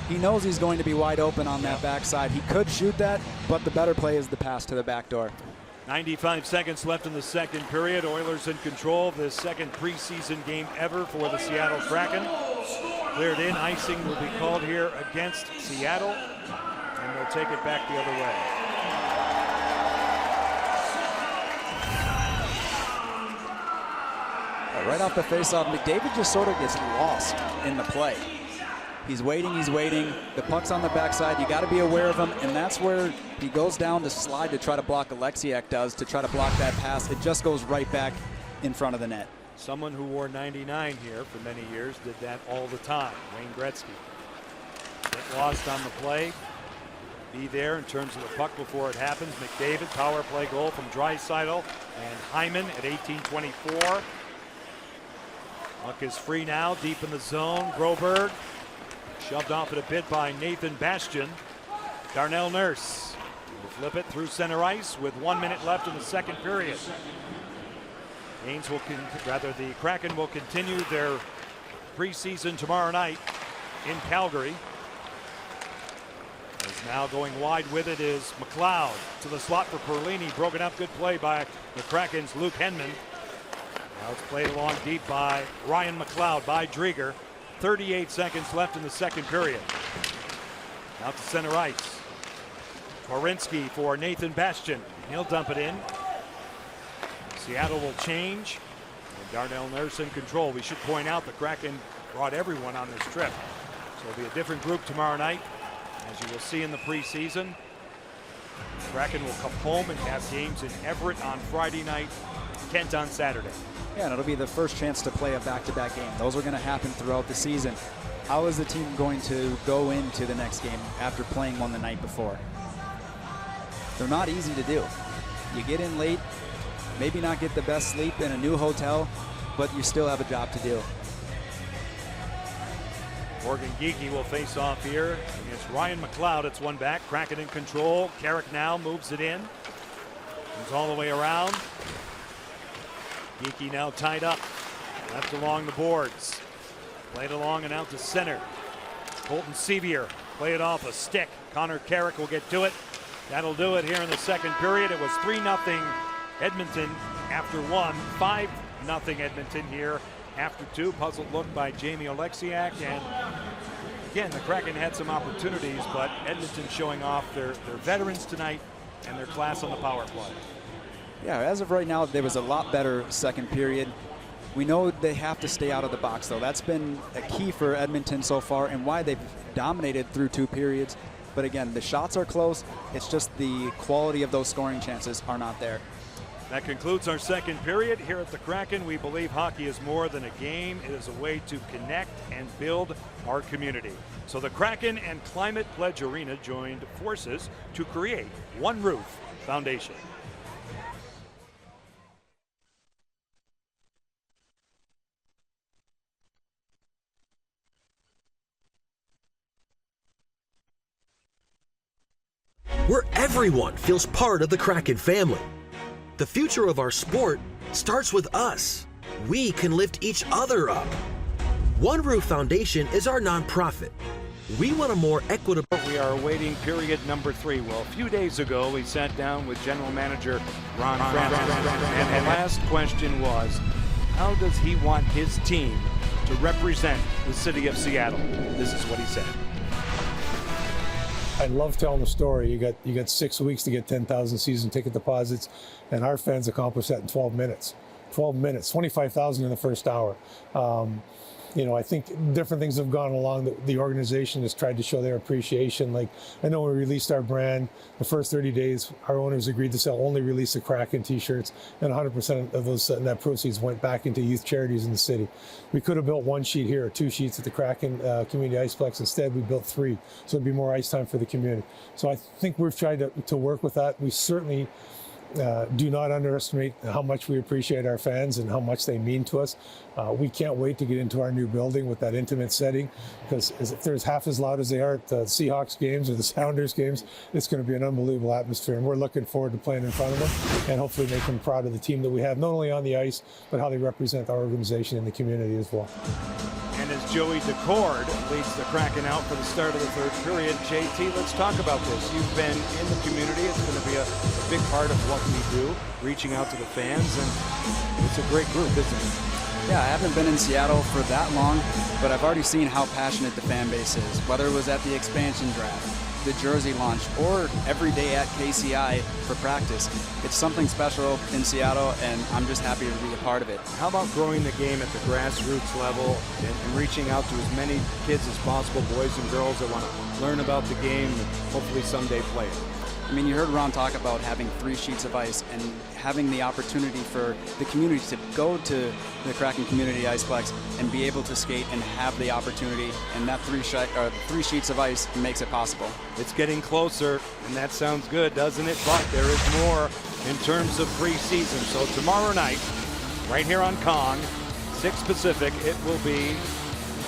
He knows he's going to be wide open on that backside. He could shoot that, but the better play is the pass to the back door. 95 seconds left in the second period. Oilers in control of the second preseason game ever for the Seattle Kraken. Cleared in. Icing will be called here against Seattle, and they'll take it back the other way. Right off the faceoff, McDavid just sort of gets lost in the play. He's waiting, the puck's on the backside, you gotta be aware of him, and that's where he goes down to slide to try to block. Oleksiak does, to try to block that pass. It just goes right back in front of the net. Someone who wore 99 here for many years did that all the time, Wayne Gretzky. Get lost on the play, be there in terms of the puck before it happens. McDavid, power play goal from Draisaitl and Hyman at 18:24. Puck is free now, deep in the zone. Broberg shoved off it a bit by Nathan Bastian. Darnell Nurse will flip it through center ice with 1 minute left in the second period. The Kraken will continue their preseason tomorrow night in Calgary. As now going wide with it is McLeod to the slot for Perlini. Broken up, good play by the Kraken's Luke Henman. Now it's played along deep by Ryan McLeod by Drieger. 38 seconds left in the second period. Out to center ice. Korinski for Nathan Bastian. He'll dump it in. Seattle will change. And Darnell Nurse in control. We should point out the Kraken brought everyone on this trip. So it'll be a different group tomorrow night, as you will see in the preseason. Kraken will come home and have games in Everett on Friday night, Kent on Saturday. Yeah, and it'll be the first chance to play a back-to-back game. Those are going to happen throughout the season. How is the team going to go into the next game after playing one the night before? They're not easy to do. You get in late, maybe not get the best sleep in a new hotel, but you still have a job to do. Morgan Geekie will face off here against Ryan McLeod. It's one back. Kraken in control. Carrick now moves it in. Comes all the way around. Geekie now tied up. Left along the boards. Played along and out to center. Colton Sevier play it off a stick. Connor Carrick will get to it. That'll do it here in the second period. It was 3-0 Edmonton after one. 5-0 Edmonton here after two. Puzzled look by Jamie Oleksiak. And again, the Kraken had some opportunities, but Edmonton showing off their veterans tonight and their class on the power play. Yeah, as of right now, there was a lot better second period. We know they have to stay out of the box, though. That's been a key for Edmonton so far and why they've dominated through 2 periods. But again, the shots are close. It's just the quality of those scoring chances are not there. That concludes our second period. Here at the Kraken, we believe hockey is more than a game. It is a way to connect and build our community. So the Kraken and Climate Pledge Arena joined forces to create One Roof Foundation. Where everyone feels part of the Kraken family. The future of our sport starts with us. We can lift each other up. One Roof Foundation is our nonprofit. We want a more equitable... We are awaiting period number 3. Well, a few days ago, we sat down with General Manager Ron Francis, and the last question was, how does he want his team to represent the city of Seattle? This is what he said. I love telling the story. You got 6 weeks to get 10,000 season ticket deposits, and our fans accomplished that in 12 minutes. 12 minutes, 25,000 in the first hour. You know, I think different things have gone along. The organization has tried to show their appreciation. Like, I know we released our brand. The first 30 days, our owners agreed to only release the Kraken t-shirts, and 100% of those net proceeds went back into youth charities in the city. We could have built 1 sheet here or 2 sheets at the Kraken Community Iceplex. Instead, we built 3, so it'd be more ice time for the community. So I think we've tried to work with that. We certainly do not underestimate how much we appreciate our fans and how much they mean to us. We can't wait to get into our new building with that intimate setting, because if they're half as loud as they are at the Seahawks games or the Sounders games, it's going to be an unbelievable atmosphere, and we're looking forward to playing in front of them and hopefully make them proud of the team that we have, not only on the ice, but how they represent our organization in the community as well. And as Joey Decord leads the Kraken out for the start of the third period, JT, let's talk about this. You've been in the community. It's going to be a big part of what we do, reaching out to the fans, and it's a great group, isn't it? Yeah, I haven't been in Seattle for that long, but I've already seen how passionate the fan base is, whether it was at the expansion draft, the jersey launch, or every day at KCI for practice. It's something special in Seattle, and I'm just happy to be a part of it. How about growing the game at the grassroots level and reaching out to as many kids as possible, boys and girls that want to learn about the game and hopefully someday play it? I mean, you heard Ron talk about having 3 sheets of ice and having the opportunity for the community to go to the Kraken Community Iceplex and be able to skate and have the opportunity, and that 3 sheets of ice makes it possible. It's getting closer, and that sounds good, doesn't it? But there is more in terms of preseason. So tomorrow night, right here on Kong, 6 Pacific, it will be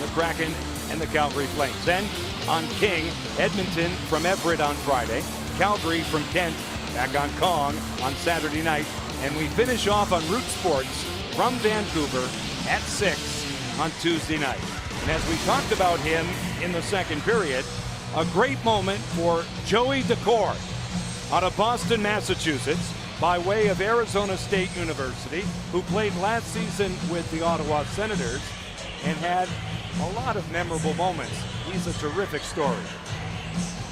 the Kraken and the Calgary Flames. Then on King, Edmonton from Everett on Friday, Calgary from Kent, back on Kong on Saturday night, and we finish off on Root Sports from Vancouver at 6 on Tuesday night. And as we talked about him in the second period, a great moment for Joey Decord out of Boston, Massachusetts, by way of Arizona State University, who played last season with the Ottawa Senators and had a lot of memorable moments. He's a terrific story.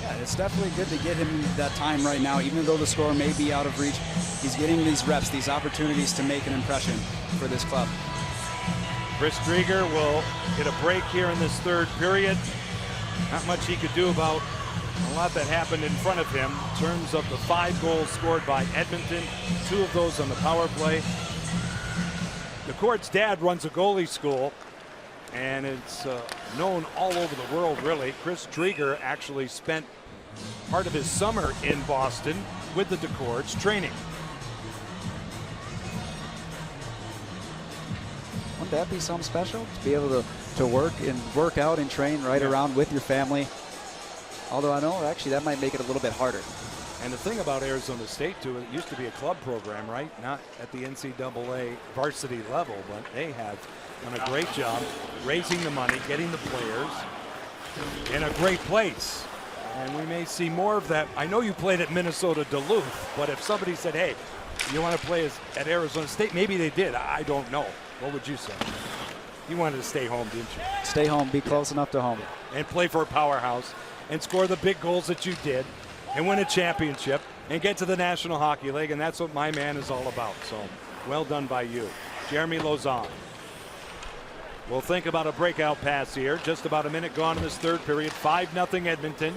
Yeah, it's definitely good to get him that time right now, even though the score may be out of reach. He's getting these reps, these opportunities to make an impression for this club. Chris Drieger will get a break here in this third period. Not much he could do about a lot that happened in front of him in terms of the 5 goals scored by Edmonton, 2 of those on the power play. Decord's dad runs a goalie school, and it's known all over the world, really. Chris Drieger actually spent part of his summer in Boston with the Decords training. Wouldn't that be something special? To be able to work out and train right around with your family. Although I know actually that might make it a little bit harder. And the thing about Arizona State, too, it used to be a club program, right? Not at the NCAA varsity level, but they have done a great job raising the money, getting the players in a great place. And we may see more of that. I know you played at Minnesota Duluth, but if somebody said, hey, you want to play at Arizona State, maybe they did. I don't know. What would you say? You wanted to stay home, didn't you? Stay home, be close enough to home. And play for a powerhouse and score the big goals that you did and win a championship. and get to the National Hockey League, and that's what my man is all about. So well done by you. Jeremy Lauzon will think about a breakout pass here. Just about a minute gone in this third period. 5-0 Edmonton.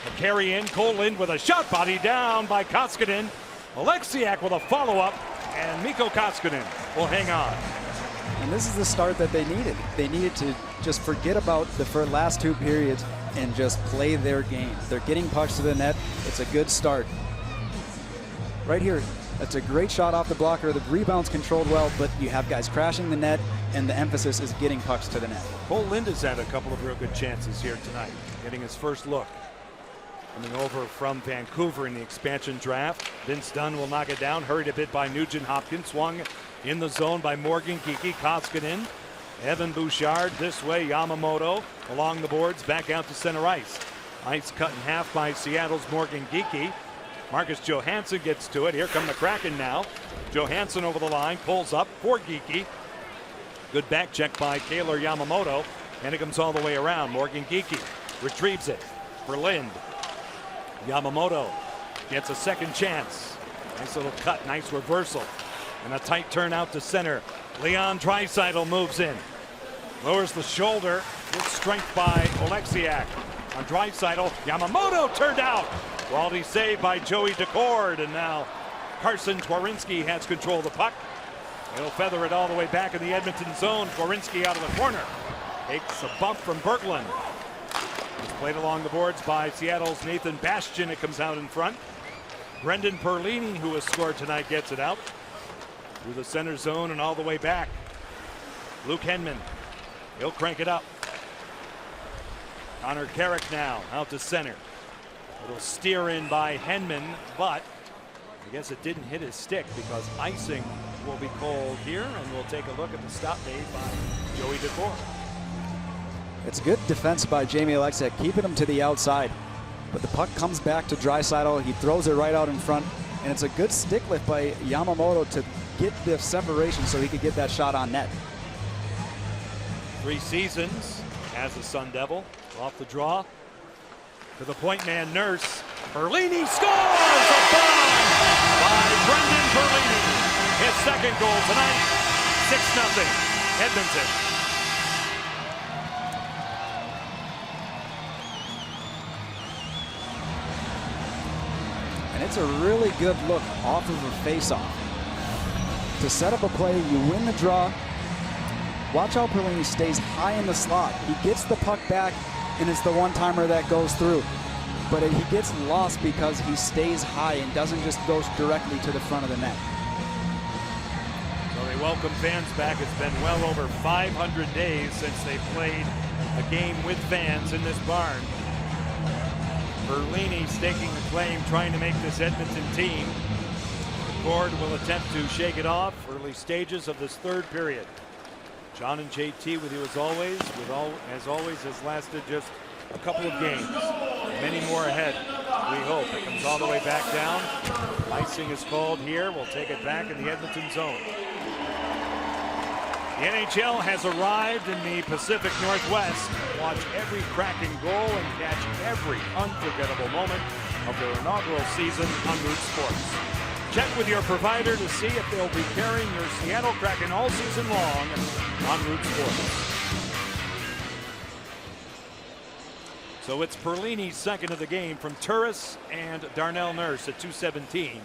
A carry in. Cole Lind with a shot, body down by Koskinen. Oleksiak with a follow-up, and Mikko Koskinen will hang on. And this is the start that they needed. They needed to just forget about the last two periods and just play their game. They're getting pucks to the net. It's a good start. Right here, that's a great shot off the blocker. The rebound's controlled well, but you have guys crashing the net, and the emphasis is getting pucks to the net. Cole Lind has had a couple of real good chances here tonight, getting his first look. Coming over from Vancouver in the expansion draft. Vince Dunn will knock it down. Hurried a bit by Nugent Hopkins. Swung in the zone by Morgan Geekie. Koskinen. Evan Bouchard this way. Yamamoto along the boards. Back out to center ice. Ice cut in half by Seattle's Morgan Geekie. Marcus Johansson gets to it. Here come the Kraken now. Johansson over the line. Pulls up for Geekie. Good back check by Kaylor Yamamoto. And it comes all the way around. Morgan Geekie retrieves it for Lind. Yamamoto gets a second chance. Nice little cut, nice reversal. And a tight turn out to center. Leon Draisaitl moves in. Lowers the shoulder. Good strength by Oleksiak. On Draisaitl, Yamamoto turned out. Quality save by Joey Decord. And now Carson Twarynski has control of the puck. He'll feather it all the way back in the Edmonton zone. Twarynski out of the corner. Takes a bump from Berglund. It's played along the boards by Seattle's Nathan Bastian. It comes out in front. Brendan Perlini, who has scored tonight, gets it out through the center zone and all the way back. Luke Henman, he'll crank it up. Connor Carrick now out to center. Little steer in by Henman, but I guess it didn't hit his stick because icing will be called here, and we'll take a look at the stop made by Joey Decord. It's good defense by Jamie Oleksiak, keeping him to the outside. But the puck comes back to Draisaitl. He throws it right out in front. And it's a good stick lift by Yamamoto to get the separation so he could get that shot on net. 3 seasons as a Sun Devil. Off the draw. To the point man Nurse. Perlini scores! A bomb by Brendan Perlini. His second goal tonight. 6-0 Edmonton. And it's a really good look off of a face-off. To set up a play, you win the draw. Watch how Perlini stays high in the slot. He gets the puck back, and it's the one-timer that goes through. But he gets lost because he stays high and doesn't just go directly to the front of the net. So they welcome fans back. It's been well over 500 days since they played a game with fans in this barn. Perlini staking the claim, trying to make this Edmonton team. Ford will attempt to shake it off. Early stages of this third period. John and JT with you as always. As always, has lasted just a couple of games. Many more ahead, we hope. It comes all the way back down. Icing is called here. We'll take it back in the Edmonton zone. The NHL has arrived in the Pacific Northwest. Watch every Kraken goal and catch every unforgettable moment of their inaugural season on Root Sports. Check with your provider to see if they'll be carrying your Seattle Kraken all season long on Root Sports. So it's Perlini's second of the game from Turris and Darnell Nurse at 2:17.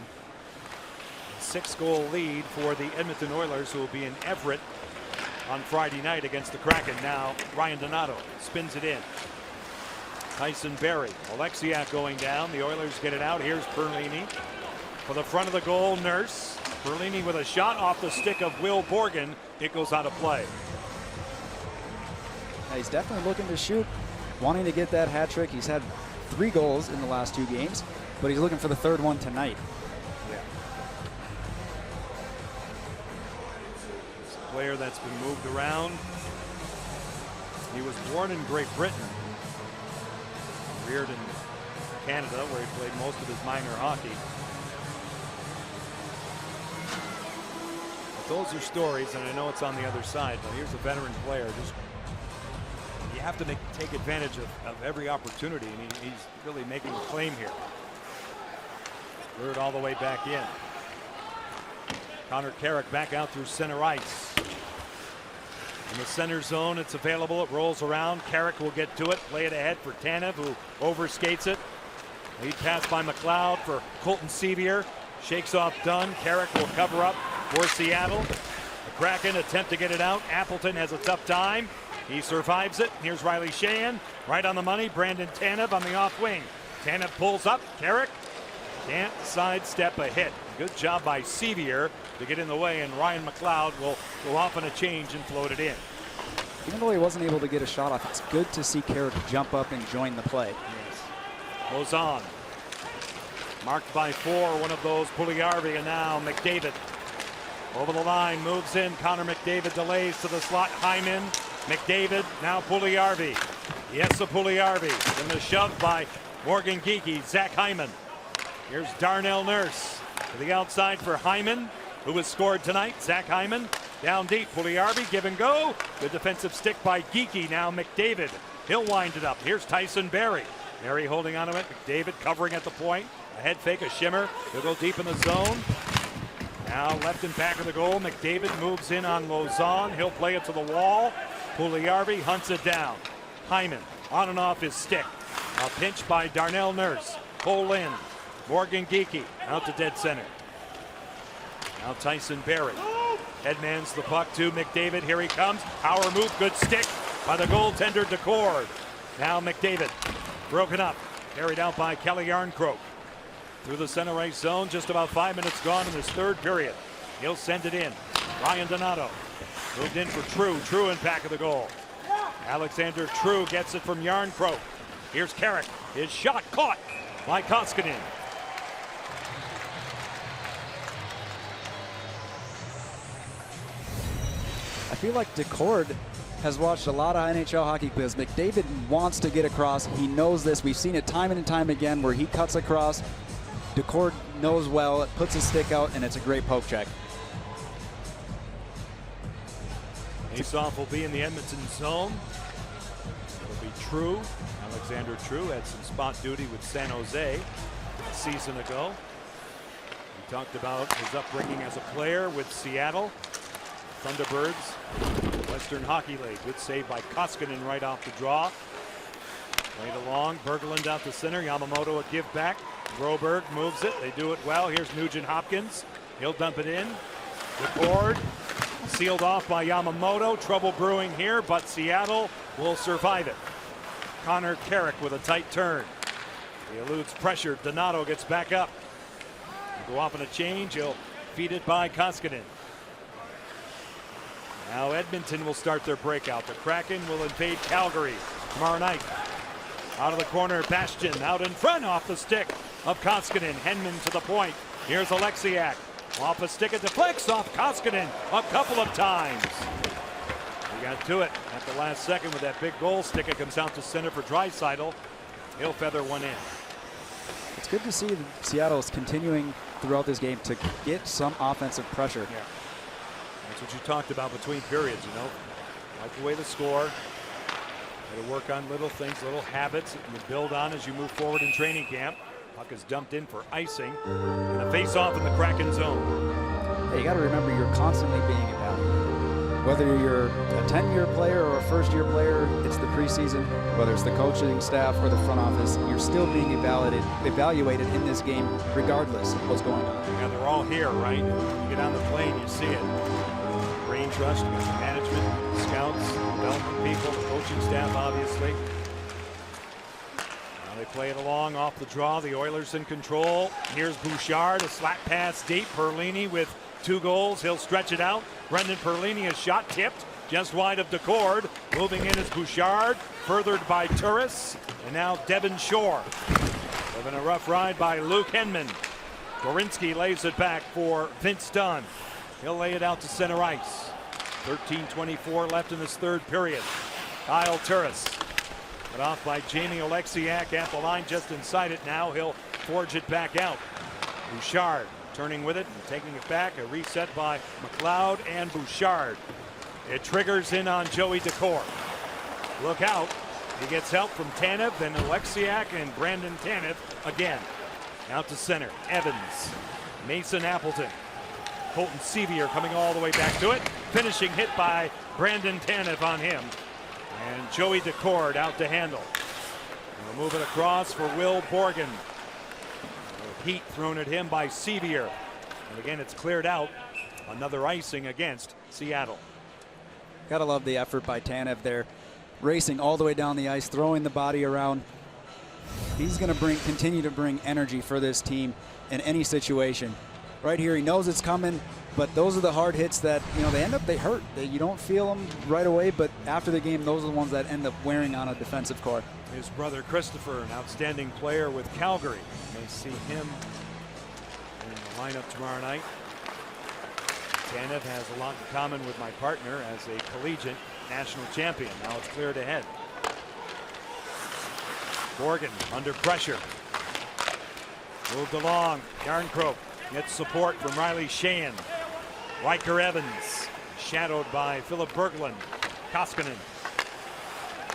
6-goal lead for the Edmonton Oilers, who will be in Everett on Friday night against the Kraken. Now Ryan Donato spins it in. Tyson Berry, Oleksiak going down. The Oilers get it out. Here's Perlini. For the front of the goal, Nurse. Perlini with a shot off the stick of Will Borgen. It goes out of play. He's definitely looking to shoot, wanting to get that hat trick. He's had 3 goals in the last 2 games, but he's looking for the 3rd one tonight. Yeah. It's a player that's been moved around. He was born in Great Britain, reared in Canada, where he played most of his minor hockey. Those are stories, and I know it's on the other side, but here's a veteran player. Just you have to take advantage of every opportunity, and he's really making a claim here. Third all the way back in. Connor Carrick back out through center ice. In the center zone, it's available. It rolls around. Carrick will get to it. Play it ahead for Tanev, who overskates it. Lead pass by McLeod for Colton Sevier. Shakes off Dunn. Carrick will cover up for Seattle. The Kraken attempt to get it out. Appleton has a tough time. He survives it. Here's Riley Sheahan. Right on the money. Brandon Tanev on the off wing. Tanev pulls up. Carrick can't sidestep a hit. Good job by Sevier to get in the way, and Ryan McLeod will go off on a change and float it in. Even though he wasn't able to get a shot off, it's good to see Carrick jump up and join the play. Yes. Goes on. Marked by 4, one of those, Puljujarvi, and now McDavid. Over the line, moves in. Connor McDavid delays to the slot. Hyman, McDavid, now Puljujarvi. Yes, a Puljujarvi. And the shove by Morgan Geekie, Zach Hyman. Here's Darnell Nurse to the outside for Hyman, who has scored tonight. Zach Hyman down deep. Puljujarvi, give and go. Good defensive stick by Geekie. Now McDavid. He'll wind it up. Here's Tyson Barrie. Barrie holding on to it. McDavid covering at the point. A head fake, a shimmer. He'll go deep in the zone. Now left and back of the goal. McDavid moves in on Lauzon. He'll play it to the wall. Puljujarvi hunts it down. Hyman on and off his stick. A pinch by Darnell Nurse. Cole Lind. Morgan Geekie out to dead center. Now Tyson Barrie. Headmans the puck to McDavid. Here he comes. Power move. Good stick by the goaltender Decord. Now McDavid. Broken up. Carried out by Kelly Yarncroke. Through the center ice zone. Just about 5 minutes gone in this third period. He'll send it in. Ryan Donato. Moved in for True. True in back of the goal. Alexander True gets it from Yarncroke. Here's Carrick. His shot caught by Koskinen. I feel like Decord has watched a lot of NHL hockey because McDavid wants to get across. He knows this. We've seen it time and time again where he cuts across. Decord knows well. It puts his stick out, and it's a great poke check. Faceoff will be in the Edmonton zone. It'll be True. Alexander True had some spot duty with San Jose a season ago. He talked about his upbringing as a player with Seattle Thunderbirds, Western Hockey League. Good save by Koskinen right off the draw. Played along. Berglund out the center. Yamamoto a give back. Broberg moves it. They do it well. Here's Nugent Hopkins. He'll dump it in. Decord sealed off by Yamamoto. Trouble brewing here, but Seattle will survive it. Connor Carrick with a tight turn. He eludes pressure. Donato gets back up. He'll go off on a change. He'll feed it by Koskinen. Now Edmonton will start their breakout. The Kraken will invade Calgary tomorrow night. Out of the corner, Bastian out in front off the stick of Koskinen. Henman to the point. Here's Alexiak. Off a stick, it deflects off Koskinen a couple of times. He got to it at the last second with that big goal stick. It comes out to center for Draisaitl. He'll feather one in. It's good to see that Seattle is continuing throughout this game to get some offensive pressure. Yeah. That's what you talked about between periods, you know. Wipe away the score. Got to work on little things, little habits that you build on as you move forward in training camp. Puck is dumped in for icing. And a face-off in the Kraken zone. Hey, you got to remember you're constantly being evaluated. Whether you're a 10-year player or a first-year player, it's the preseason. Whether it's the coaching staff or the front office, you're still being evaluated in this game regardless of what's going on. Yeah, they're all here, right? You get on the plane, you see it. Brain trust, you got the management, scouts, development people, the coaching staff, obviously. Now they play it along off the draw. The Oilers in control. Here's Bouchard, a slap pass deep. Perlini with 2 goals. He'll stretch it out. Brendan Perlini, a shot tipped just wide of Decord. Moving in is Bouchard, furthered by Turris. And now Devin Shore. Having a rough ride by Luke Henman. Gorinsky lays it back for Vince Dunn. He'll lay it out to center ice. 13:24 left in this third period. Kyle Turris. Put off by Jamie Oleksiak at the line just inside it now. He'll forge it back out. Bouchard turning with it and taking it back. A reset by McLeod and Bouchard. It triggers in on Joey Decord. Look out. He gets help from Tanev, then Oleksiak and Brandon Tanev again. Out to center, Evans, Mason Appleton. Colton Sevier coming all the way back to it. Finishing hit by Brandon Tanev on him. And Joey Decord out to handle. We'll move it across for Will Borgen. Heat thrown at him by Sevier. And again, it's cleared out. Another icing against Seattle. Gotta love the effort by Tanev there. Racing all the way down the ice, throwing the body around. He's going to continue to bring energy for this team in any situation. Right here, he knows it's coming, but those are the hard hits that, they hurt. You don't feel them right away, but after the game, those are the ones that end up wearing on a defensive core. His brother Christopher, an outstanding player with Calgary. You may see him in the lineup tomorrow night. Tanev has a lot in common with my partner as a collegiate national champion. Now it's cleared ahead. Borgen under pressure. Moved along. Yarncroke gets support from Riley Sheahan. Riker Evans shadowed by Philip Berglund. Koskinen,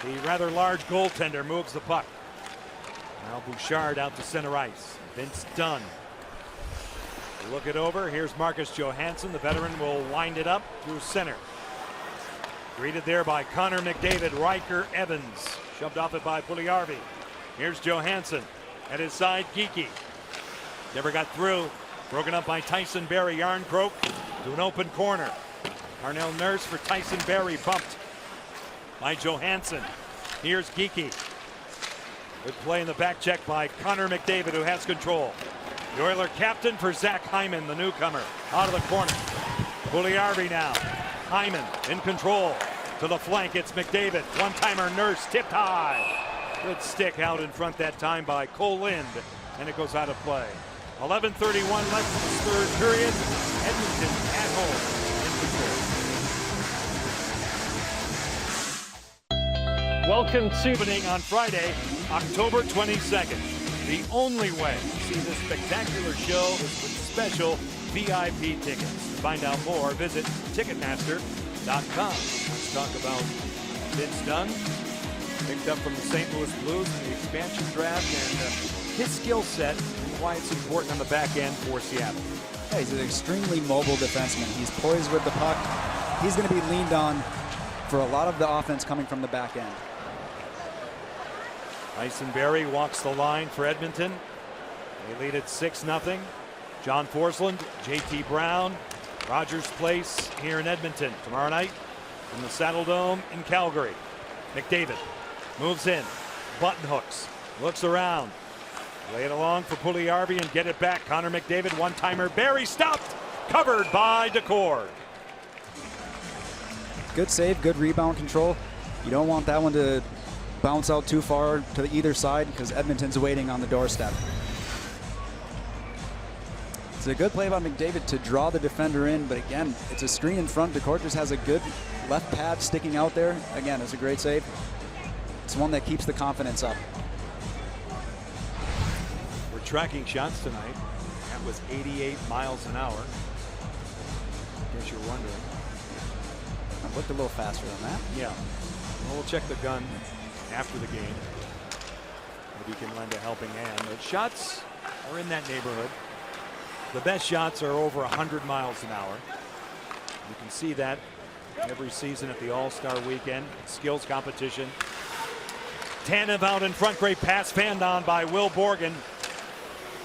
the rather large goaltender, moves the puck. Now Bouchard out to center ice. Vince Dunn. Look it over. Here's Marcus Johansson. The veteran will wind it up through center. Greeted there by Connor McDavid. Riker Evans shoved off it by Puljujarvi. Here's Johansson at his side. Geekie never got through. Broken up by Tyson Barrie. Yarncroke to an open corner. Carnell Nurse for Tyson Barrie, bumped by Johansson. Here's Geekie. Good play in the back check by Connor McDavid, who has control. The Oiler captain for Zach Hyman, the newcomer, out of the corner. Puljujarvi now. Hyman in control. To the flank, it's McDavid. One-timer Nurse tipped high. Good stick out in front that time by Cole Lind, and it goes out of play. 11:31 left in the third period. Edmonton at home in Detroit. Welcome to opening on Friday, October 22nd. The only way to see this spectacular show is with special VIP tickets. To find out more, visit Ticketmaster.com. Let's talk about Vince Dunn, picked up from the St. Louis Blues in the expansion draft, and his skill set and why it's important on the back end for Seattle. Yeah, he's an extremely mobile defenseman. He's poised with the puck. He's going to be leaned on for a lot of the offense coming from the back end. Tyson Barrie walks the line for Edmonton. They lead it 6-0. John Forsland, JT Brown, Rogers Place here in Edmonton tomorrow night from the Saddle Dome in Calgary. McDavid moves in, button hooks, looks around, lay it along for Puljujarvi and get it back. Connor McDavid, one-timer. Barrie stopped, covered by Decord. Good save, good rebound control. You don't want that one to bounce out too far to either side because Edmonton's waiting on the doorstep. It's a good play by McDavid to draw the defender in, but again, it's a screen in front. Decord just has a good left pad sticking out there. Again, it's a great save. It's one that keeps the confidence up. We're tracking shots tonight. That was 88 miles an hour. In case you're wondering. I looked a little faster than that. Yeah. Well, we'll check the gun after the game. Maybe you can lend a helping hand. The shots are in that neighborhood. The best shots are over 100 miles an hour. You can see that every season at the All-Star Weekend. Skills competition. Tanev out in front. Great pass fanned on by Will Borgen.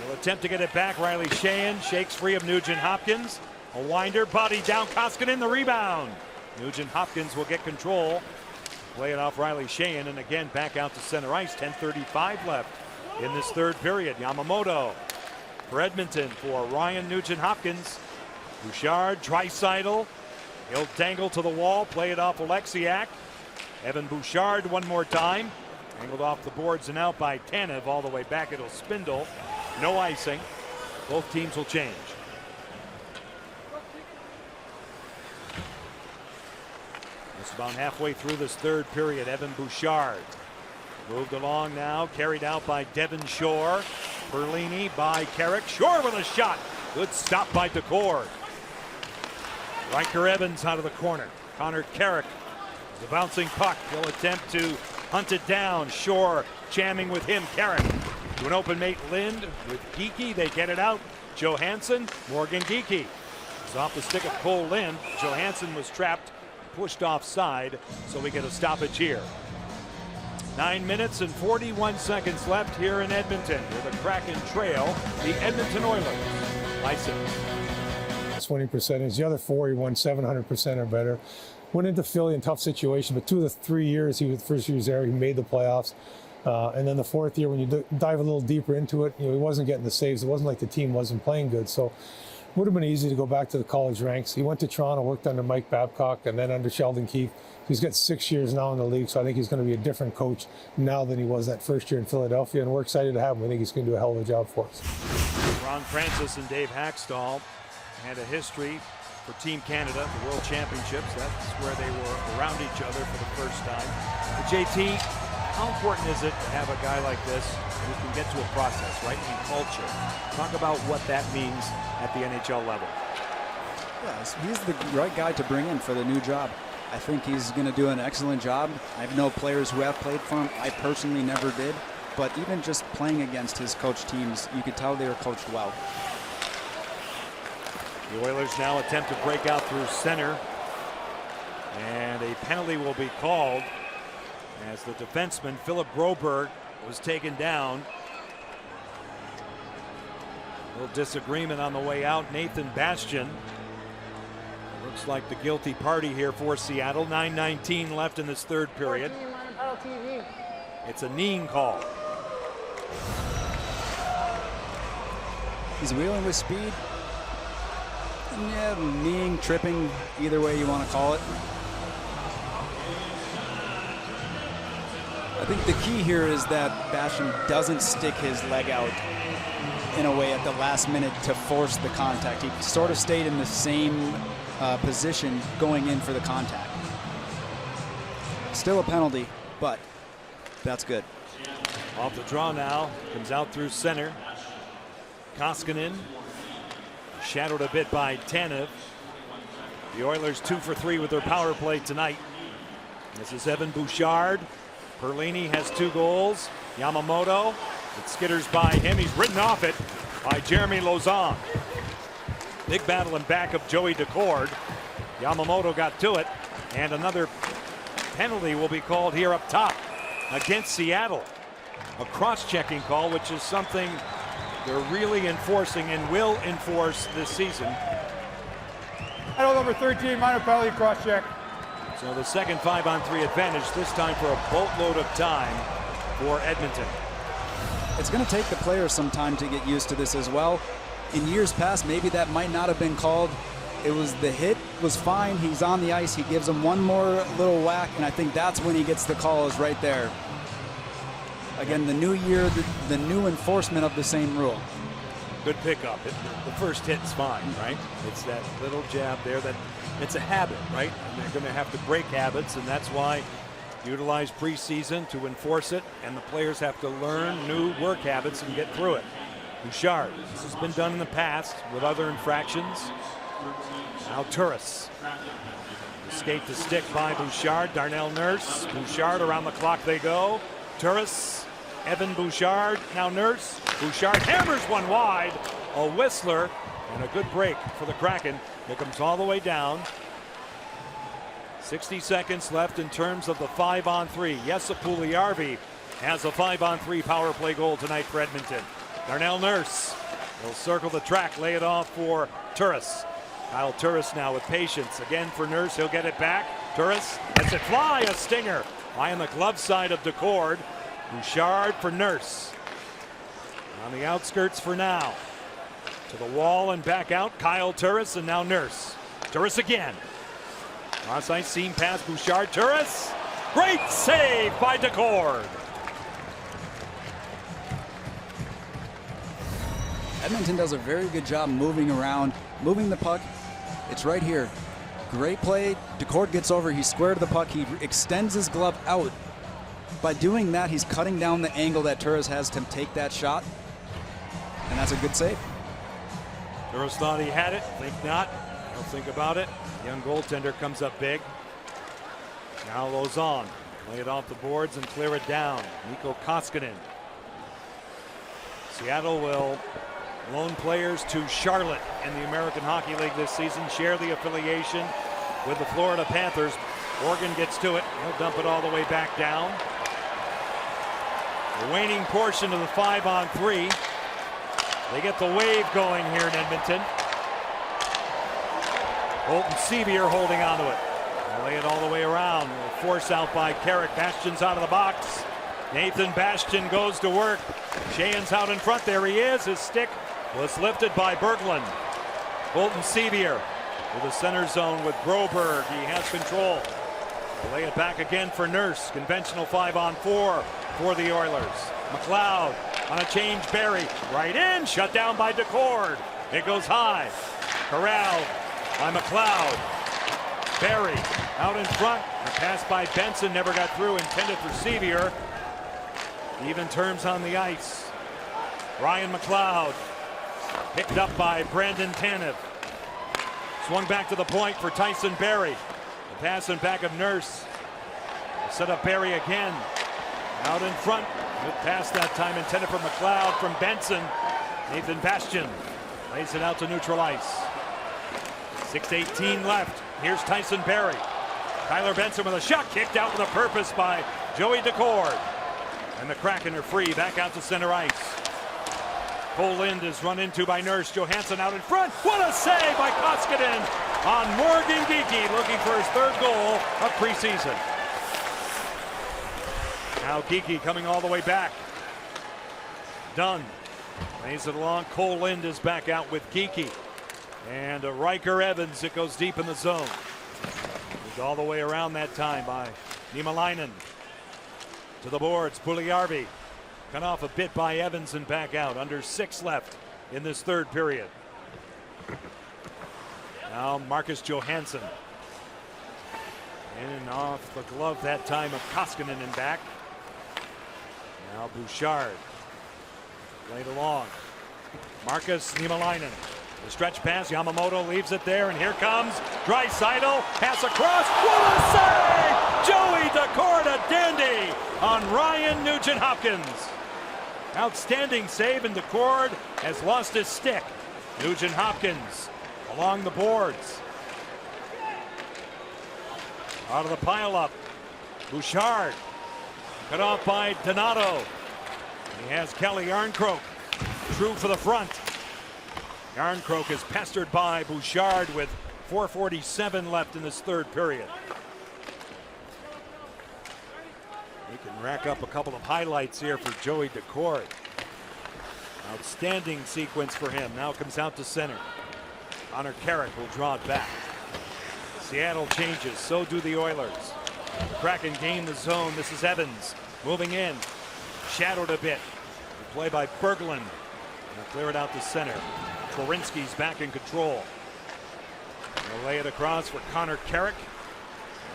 He'll attempt to get it back. Riley Sheahan shakes free of Nugent Hopkins. A winder, body down. Koskinen the rebound. Nugent Hopkins will get control. Play it off Riley Sheahan, and again back out to center ice. 10:35 left in this third period. Yamamoto for Edmonton for Ryan Nugent Hopkins. Bouchard, Draisaitl. He'll dangle to the wall, play it off Alexiak. Evan Bouchard one more time. Angled off the boards and out by Tanev all the way back. It'll Spindle. No icing. Both teams will change. It's about halfway through this third period. Evan Bouchard moved along now, carried out by Devin Shore. Berlini by Carrick. Shore with a shot. Good stop by Decord. Riker Evans out of the corner. Connor Carrick, the bouncing puck. He'll attempt to hunt it down. Shore jamming with him. Carrick To an open mate, Lind with Geekie. They get it out. Johansson, Morgan Geekie. It's off the stick of Cole Lind. Johansson was trapped, pushed offside, so we get a stoppage here. 9 minutes and 41 seconds left here in Edmonton, where the Kraken trail the Edmonton Oilers by 6. 20%. The other 4, he won 700% or better. Went into Philly in tough situation, but 2 of the 3 years he was first year he was there, he made the playoffs. And then the 4th year, when you dive a little deeper into it, he wasn't getting the saves. It wasn't like the team wasn't playing good. So it would have been easy to go back to the college ranks. He went to Toronto, worked under Mike Babcock, and then under Sheldon Keefe. He's got 6 years now in the league, so I think he's going to be a different coach now than he was that first year in Philadelphia, and we're excited to have him. I think he's going to do a hell of a job for us. Ron Francis and Dave Hackstall had a history for Team Canada, the World Championships. That's where they were around each other for the first time. But JT, how important is it to have a guy like this who can get to a process, right, in culture? Talk about what that means at the NHL level. Yes, he's the right guy to bring in for the new job. I think he's going to do an excellent job. I know players who have played for him. I personally never did. But even just playing against his coach teams, you could tell they were coached well. The Oilers now attempt to break out through center. And a penalty will be called as the defenseman, Philip Broberg, was taken down. A little disagreement on the way out. Nathan Bastian looks like the guilty party here for Seattle. 9:19 left in this third period. It's a kneeing call. He's wheeling with speed. Yeah, kneeing, tripping, either way you want to call it. I think the key here is that Bastian doesn't stick his leg out in a way at the last minute to force the contact. He sort of stayed in the same position going in for the contact. Still a penalty, but that's good. Off the draw now, comes out through center. Koskinen shadowed a bit by Tanev. The Oilers 2 for 3 with their power play tonight. This is Evan Bouchard. Perlini has 2 goals. Yamamoto, it skitters by him. He's ridden off it by Jeremy Lauzon. Big battle in back of Joey Decord. Yamamoto got to it, and another penalty will be called here up top against Seattle. A cross-checking call, which is something they're really enforcing and will enforce this season. Item number 13, minor penalty, cross-check. So the second 5-on-3 advantage, this time for a boatload of time for Edmonton. It's going to take the players some time to get used to this as well. In years past, maybe that might not have been called. It was the hit was fine. He's on the ice. He gives him one more little whack, and I think that's when he gets the call is right there. Again, the new year, the new enforcement of the same rule. Good pickup. The first hit's fine, right? It's that little jab there that it's a habit, right? And they're going to have to break habits, and that's why utilize preseason to enforce it, and the players have to learn new work habits and get through it. Bouchard, this has been done in the past with other infractions. Now Turris. Escape the stick by Bouchard. Darnell Nurse. Bouchard around the clock they go. Turris. Evan Bouchard. Now Nurse. Bouchard hammers one wide. A whistler and a good break for the Kraken. It comes all the way down. 60 seconds left in terms of the 5-on-3. Jesse Puljujärvi has a 5-on-3 power play goal tonight for Edmonton. Darnell Nurse will circle the track, lay it off for Turris. Kyle Turris now with patience. Again for Nurse, he'll get it back. Turris lets it fly, a stinger. High on the glove side of Decord. Bouchard for Nurse. On the outskirts for now. To the wall and back out. Kyle Turris and now Nurse. Turris again. Cross ice seam pass Bouchard. Turris. Great save by Decord. Edmonton does a very good job moving around, moving the puck. It's right here. Great play. Decord gets over. He's square to the puck. He extends his glove out. By doing that, he's cutting down the angle that Turris has to take that shot. And that's a good save. Turris thought he had it. Think not. Don't think about it. Young goaltender comes up big. Now Lauzon. Lay it off the boards and clear it down. Mikko Koskinen. Seattle will loan players to Charlotte in the American Hockey League this season, share the affiliation with the Florida Panthers. Morgan gets to it. He'll dump it all the way back down. The waning portion of the 5-on-3. They get the wave going here in Edmonton. Colton Sevier holding onto it. They'll lay it all the way around. Force out by Carrick. Bastian's out of the box. Nathan Bastian goes to work. Sheahan's out in front. There he is. His stick was lifted by Berglund. Colton Sevier to the center zone with Broberg. He has control. They'll lay it back again for Nurse. Conventional 5-on-4 for the Oilers. McLeod on a change. Barry right in. Shut down by DeCord. It goes high. Corralled by McLeod. Barry out in front. A pass by Benson never got through. Intended for Sevier. Even terms on the ice. Ryan McLeod picked up by Brandon Tanev. Swung back to the point for Tyson Barrie. The pass in back of Nurse. Set up Barrie again. Out in front. Good pass that time intended for McLeod from Benson. Nathan Bastian lays it out to neutral ice. 6:18 left. Here's Tyson Barrie. Tyler Benson with a shot kicked out with a purpose by Joey DeCord. And the Kraken are free back out to center ice. Cole Lind is run into by Nurse. Johansson out in front. What a save by Koskinen on Morgan Geekie, looking for his third goal of preseason. Now Geekie coming all the way back. Dunn lays it along. Cole Lind is back out with Geekie. And Riker Evans, it goes deep in the zone. Moved all the way around that time by Niemelainen. To the boards, Puljujärvi. Cut off a bit by Evans and back out. Under 6 left in this third period. Now Marcus Johansson. In and off the glove that time of Koskinen and back. Now Bouchard. Laid along. Marcus Niemelainen. The stretch pass, Yamamoto leaves it there, and here comes Draisaitl. Pass across. What a save! Joey DeCord, a dandy on Ryan Nugent-Hopkins. Outstanding save, and DeCord has lost his stick. Nugent-Hopkins along the boards. Out of the pileup. Bouchard. Cut off by Donato. He has Kelly Yarncroke. True for the front. Yarncroke is pestered by Bouchard with 4:47 left in this third period. He can rack up a couple of highlights here for Joey DeCord. Outstanding sequence for him. Now comes out to center. Connor Carrick will draw it back. Seattle changes, so do the Oilers. Kraken gain the zone. This is Evans moving in. Shadowed a bit. The play by Berglund. They'll clear it out to center. Twarynski's back in control. They'll lay it across for Connor Carrick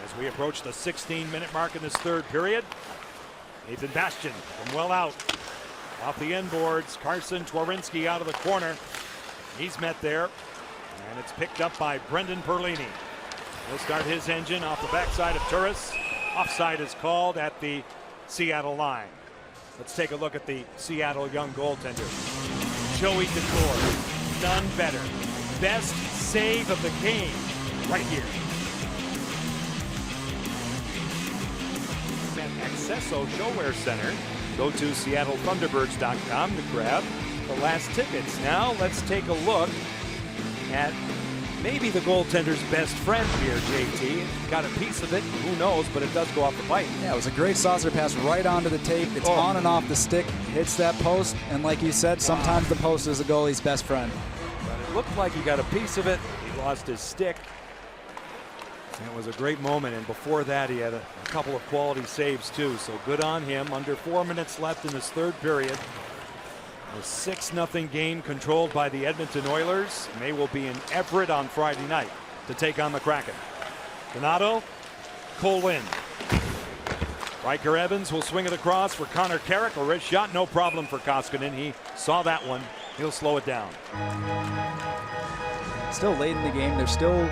as we approach the 16-minute mark in this third period. Nathan Bastian from well out. Off the end boards, Carson Twarynski out of the corner. He's met there, and it's picked up by Brendan Perlini. He'll start his engine off the backside of Turris. Offside is called at the Seattle line. Let's take a look at the Seattle young goaltender. Joey DeCord. None better. Best save of the game right here. At Accesso Showwear Center. Go to SeattleThunderbirds.com to grab the last tickets. Now let's take a look at maybe the goaltender's best friend here, JT. Got a piece of it, who knows, but it does go off the pipe. Yeah, it was a great saucer pass right onto the tape. It's on and off the stick, hits that post, and like you said, sometimes the post is a goalie's best friend. But it looked like he got a piece of it. He lost his stick. And it was a great moment, and before that he had a couple of quality saves too, so good on him. Under 4 minutes left in this third period. A 6-0 game controlled by the Edmonton Oilers, and they will be in Everett on Friday night to take on the Kraken. Donato, Cole Lind. Riker Evans will swing it across for Connor Carrick. A wrist shot, no problem for Koskinen. He saw that one. He'll slow it down. Still late in the game.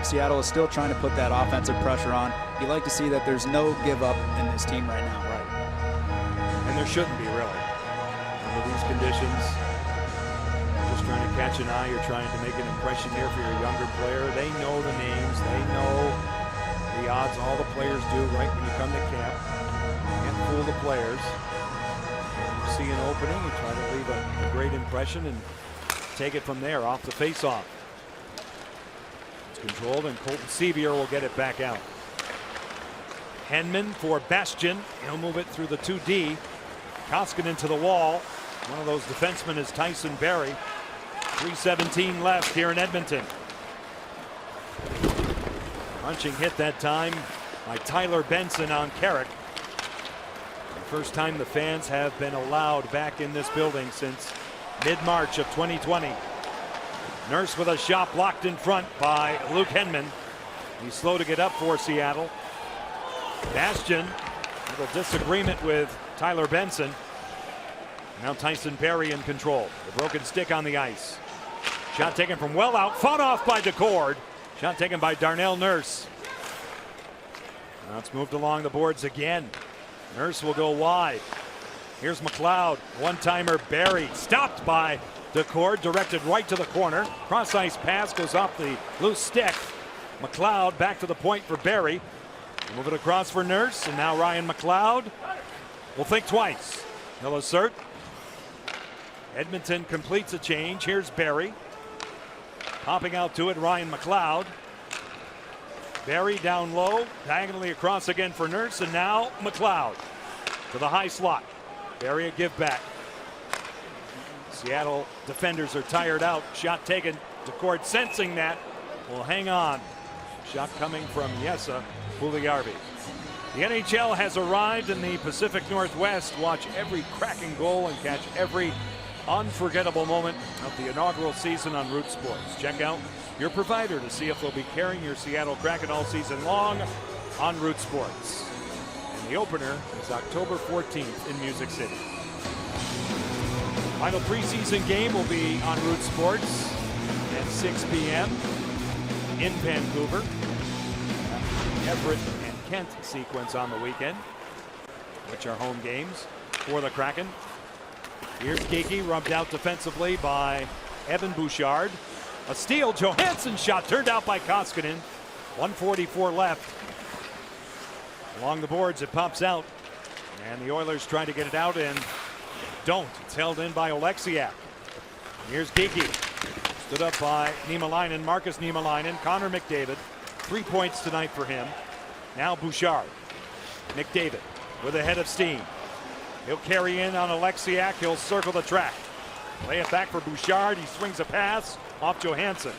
Seattle is still trying to put that offensive pressure on. You like to see that there's no give up in this team right now. Right. And there shouldn't be, really. Under these conditions, trying to catch an eye. You're trying to make an impression here for your younger player. They know the names. They know the odds. All the players do right when you come to camp. You can't fool the players. You see an opening, you try to leave a great impression and take it from there off the face-off. It's controlled, and Colton Sevier will get it back out. Henman for Bastian. He'll move it through the 2D. Koskinen to the wall. One of those defensemen is Tyson Barrie. 3:17 left here in Edmonton. Punching hit that time by Tyler Benson on Carrick. The first time the fans have been allowed back in this building since mid-March of 2020. Nurse with a shot blocked in front by Luke Henman. He's slow to get up for Seattle. Bastian, a little disagreement with Tyler Benson. Now Tyson Barrie in control. The broken stick on the ice. Shot taken from well out, fought off by DeCord. Shot taken by Darnell Nurse. Now it's moved along the boards again. Nurse will go wide. Here's McLeod. One-timer Barrie stopped by DeCord, directed right to the corner. Cross-ice pass goes off the loose stick. McLeod back to the point for Barrie. Move it across for Nurse, and now Ryan McLeod will think twice. He'll assert. Edmonton completes a change. Here's Barrie. Popping out to it, Ryan McLeod. Barrie down low, diagonally across again for Nurse, and now McLeod to the high slot. Barrie a give back. Seattle defenders are tired out. Shot taken. DeCord sensing that will hang on. Shot coming from Jesse Puljujärvi. The NHL has arrived in the Pacific Northwest. Watch every Kraken goal and catch every unforgettable moment of the inaugural season on Root Sports. Check out your provider to see if they'll be carrying your Seattle Kraken all season long on Root Sports. And the opener is October 14th in Music City. Final preseason game will be on Root Sports at 6 p.m. in Vancouver. Everett and Kent sequence on the weekend, which are home games for the Kraken. Here's Geekie, rubbed out defensively by Evan Bouchard. A steal, Johansson shot turned out by Koskinen. 1:44 left. Along the boards it pops out, and the Oilers try to get it out and don't. It's held in by Oleksiak. Here's Geekie, stood up by Niemelainen, Marcus Niemelainen. Connor McDavid, 3 points tonight for him. Now Bouchard. McDavid with a head of steam. He'll carry in on Oleksiak. He'll circle the track. Lay it back for Bouchard. He swings a pass off Johansson.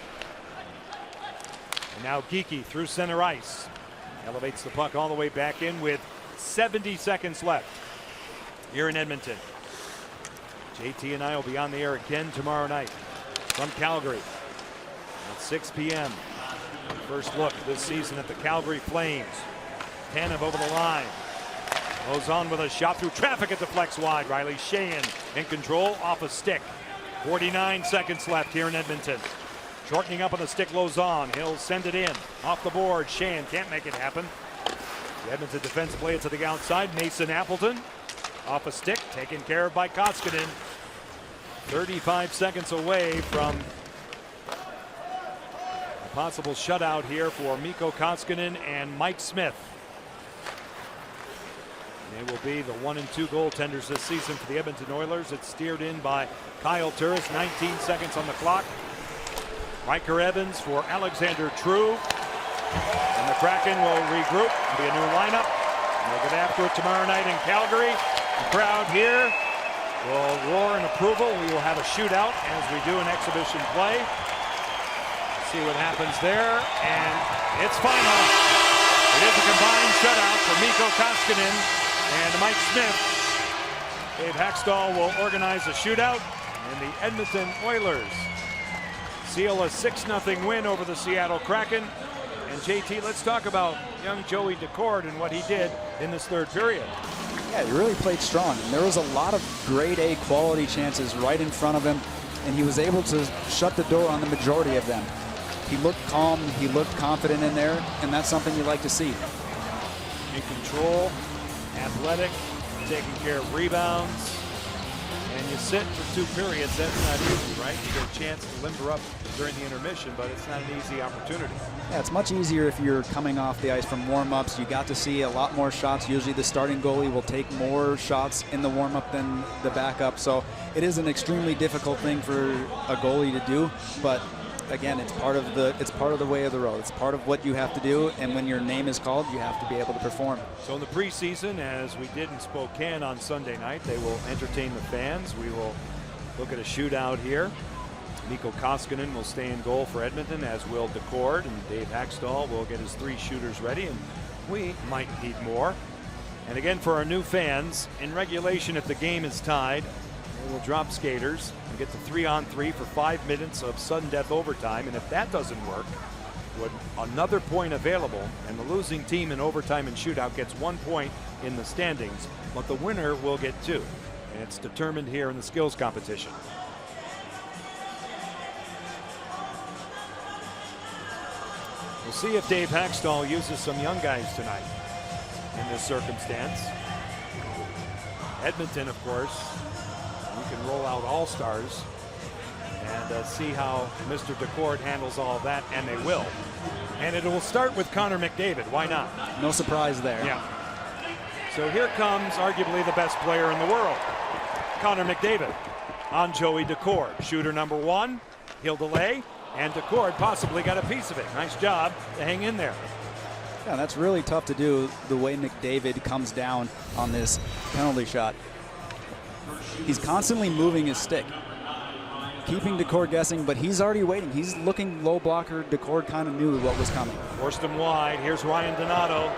And now Geekie through center ice. Elevates the puck all the way back in with 70 seconds left here in Edmonton. JT and I will be on the air again tomorrow night from Calgary at 6 p.m. First look this season at the Calgary Flames. Tanev over the line. Goes on with a shot through traffic at the flex wide. Riley Sheahan in control off a stick. 49 seconds left here in Edmonton. Shortening up on the stick, Lozon. He'll send it in. Off the board. Sheahan can't make it happen. The Edmonton defense play it to the outside. Mason Appleton off a stick, taken care of by Koskinen. 35 seconds away from a possible shutout here for Mikko Koskinen and Mike Smith. They will be the 1 and 2 goaltenders this season for the Edmonton Oilers. It's steered in by Kyle Turris. 19 seconds on the clock. Riker Evans for Alexander True. And the Kraken will regroup. It'll be a new lineup. They'll get after it tomorrow night in Calgary. The crowd here will roar in approval. We will have a shootout as we do an exhibition play. See what happens there. And it's final. It is a combined shutout for Mikko Koskinen and Mike Smith. Dave Haxtell will organize a shootout, and the Edmonton Oilers seal a 6-0 win over the Seattle Kraken. And JT, let's talk about young Joey DeCord and what he did in this third period. Yeah, he really played strong. And there was a lot of grade A quality chances right in front of him, and he was able to shut the door on the majority of them. He looked calm, he looked confident in there, and that's something you like to see. In control, athletic, taking care of rebounds. and you sit for 2 periods, that's not easy, right? You get a chance to limber up during the intermission, but it's not an easy opportunity. Yeah, it's much easier if you're coming off the ice from warm-ups. You got to see a lot more shots. Usually the starting goalie will take more shots in the warm-up than the backup. So it is an extremely difficult thing for a goalie to do, but again, it's part of the way of the road. It's part of what you have to do, and when your name is called, you have to be able to perform. So in the preseason, as we did in Spokane on Sunday night, they will entertain the fans. We will look at a shootout here. Mikko Koskinen will stay in goal for Edmonton, as will Decord, and Dave Haxtell will get his 3 shooters ready, and we might need more. And again, for our new fans, in regulation, if the game is tied, they will drop skaters and get to 3-on-3 for 5 minutes of sudden death overtime. And if that doesn't work, with another point available, and the losing team in overtime and shootout gets 1 point in the standings, but the winner will get 2. And it's determined here in the skills competition. We'll see if Dave Haxtell uses some young guys tonight in this circumstance. Edmonton, of course, you can roll out all-stars and see how Mr. Decord handles all of that, and they will. And it will start with Connor McDavid. Why not? No surprise there. Yeah. So here comes arguably the best player in the world, Connor McDavid, on Joey Decord. Shooter number 1, he'll delay, and Decord possibly got a piece of it. Nice job to hang in there. Yeah, that's really tough to do, the way McDavid comes down on this penalty shot. He's constantly moving his stick, keeping Decord guessing, but he's already waiting. He's looking low blocker. Decord kind of knew what was coming. Forced him wide. Here's Ryan Donato.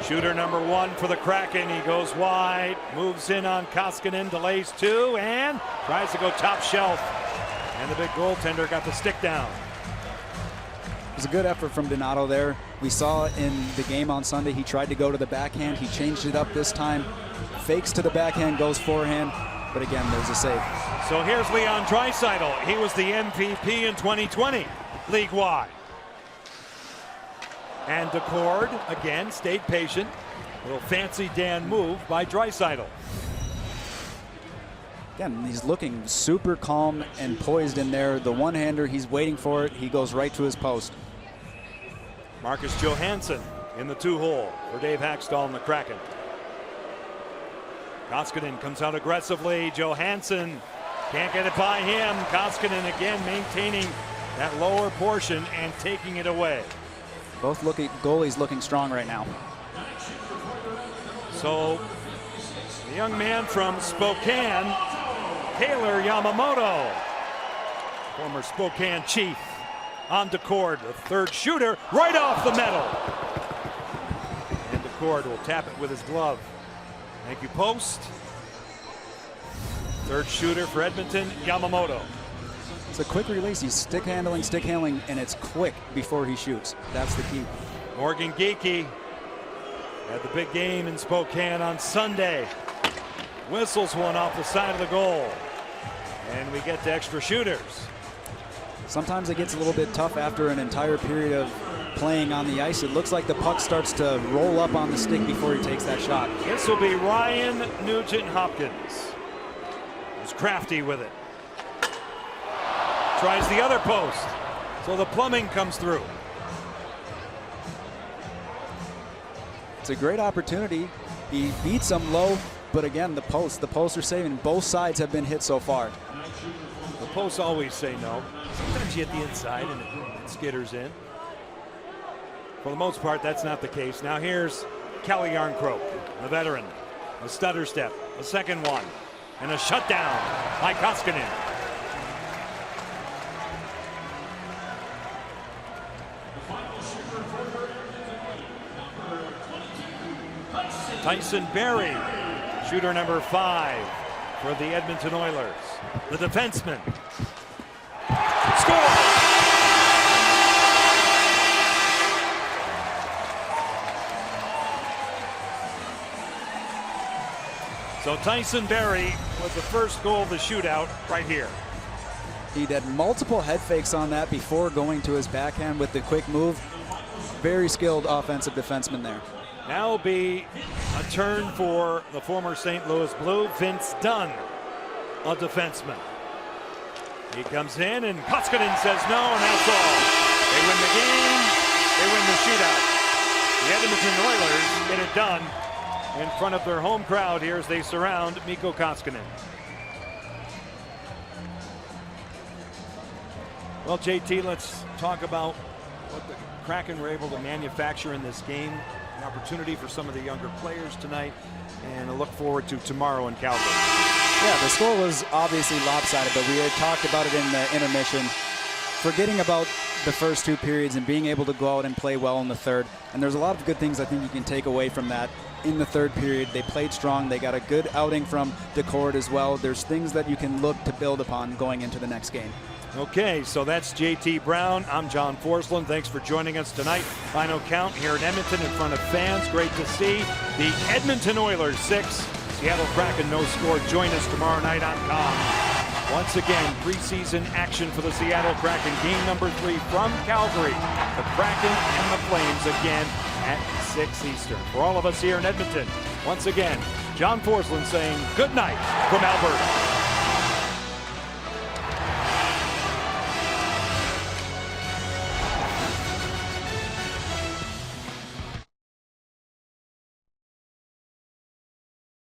Shooter number 1 for the Kraken. He goes wide, moves in on Koskinen, delays 2, and tries to go top shelf. And the big goaltender got the stick down. It was a good effort from Donato there. We saw in the game on Sunday, he tried to go to the backhand. He changed it up this time. Fakes to the backhand, goes forehand. But again, there's a save. So here's Leon Draisaitl. He was the MVP in 2020, league-wide. And Decord, again, stayed patient. A little fancy Dan move by Draisaitl. Again, he's looking super calm and poised in there. The one-hander, he's waiting for it. He goes right to his post. Marcus Johansson in the 2-hole for Dave Haxtell and the Kraken. Koskinen comes out aggressively. Johansson can't get it by him. Koskinen again maintaining that lower portion and taking it away. Both goalies looking strong right now. So the young man from Spokane, Taylor Yamamoto, former Spokane Chief, on Decord, the 3rd shooter, right off the metal. And Decord will tap it with his glove. Thank you, post. 3rd shooter for Edmonton, Yamamoto. It's a quick release. He's stick handling, and it's quick before he shoots. That's the key. Morgan Geekie had the big game in Spokane on Sunday. Whistles one off the side of the goal. And we get to extra shooters. Sometimes it gets a little bit tough after an entire period of playing on the ice. It looks like the puck starts to roll up on the stick before he takes that shot. This will be Ryan Nugent-Hopkins. He's crafty with it. Tries the other post. So the plumbing comes through. It's a great opportunity. He beats them low, but again, the posts are saving. Both sides have been hit so far. The posts always say no. Sometimes you hit the inside and it skitters in. For the most part, that's not the case. Now here's Kelly Yarncroke, the veteran. A stutter step, a second one, and a shutdown by Koskinen. Tyson Barrie, shooter number 5 for the Edmonton Oilers. The defenseman. Score! So Tyson Barrie was the first goal of the shootout right here. He did multiple head fakes on that before going to his backhand with the quick move. Very skilled offensive defenseman there. Now will be a turn for the former St. Louis Blue, Vince Dunn. a defenseman. He comes in, and Koskinen says no, and that's all. They win the game. They win the shootout. The Edmonton Oilers get it done in front of their home crowd here as they surround Mikko Koskinen. Well, JT, let's talk about what the Kraken were able to manufacture in this game. An opportunity for some of the younger players tonight, and a look forward to tomorrow in Calgary. Yeah, the score was obviously lopsided, but we had talked about it in the intermission. Forgetting about the first 2 periods and being able to go out and play well in the third. And there's a lot of good things I think you can take away from that. In the third period, they played strong. They got a good outing from Decord as well. There's things that you can look to build upon going into the next game. Okay, so that's JT Brown. I'm John Forsland. Thanks for joining us tonight. Final count here in Edmonton in front of fans. Great to see. The Edmonton Oilers 6, Seattle Kraken no score. Join us tomorrow night on COM. Once again, preseason action for the Seattle Kraken. Game number 3 from Calgary. The Kraken and the Flames again at 6 Eastern. For all of us here in Edmonton, once again, John Forsland saying good night from Alberta.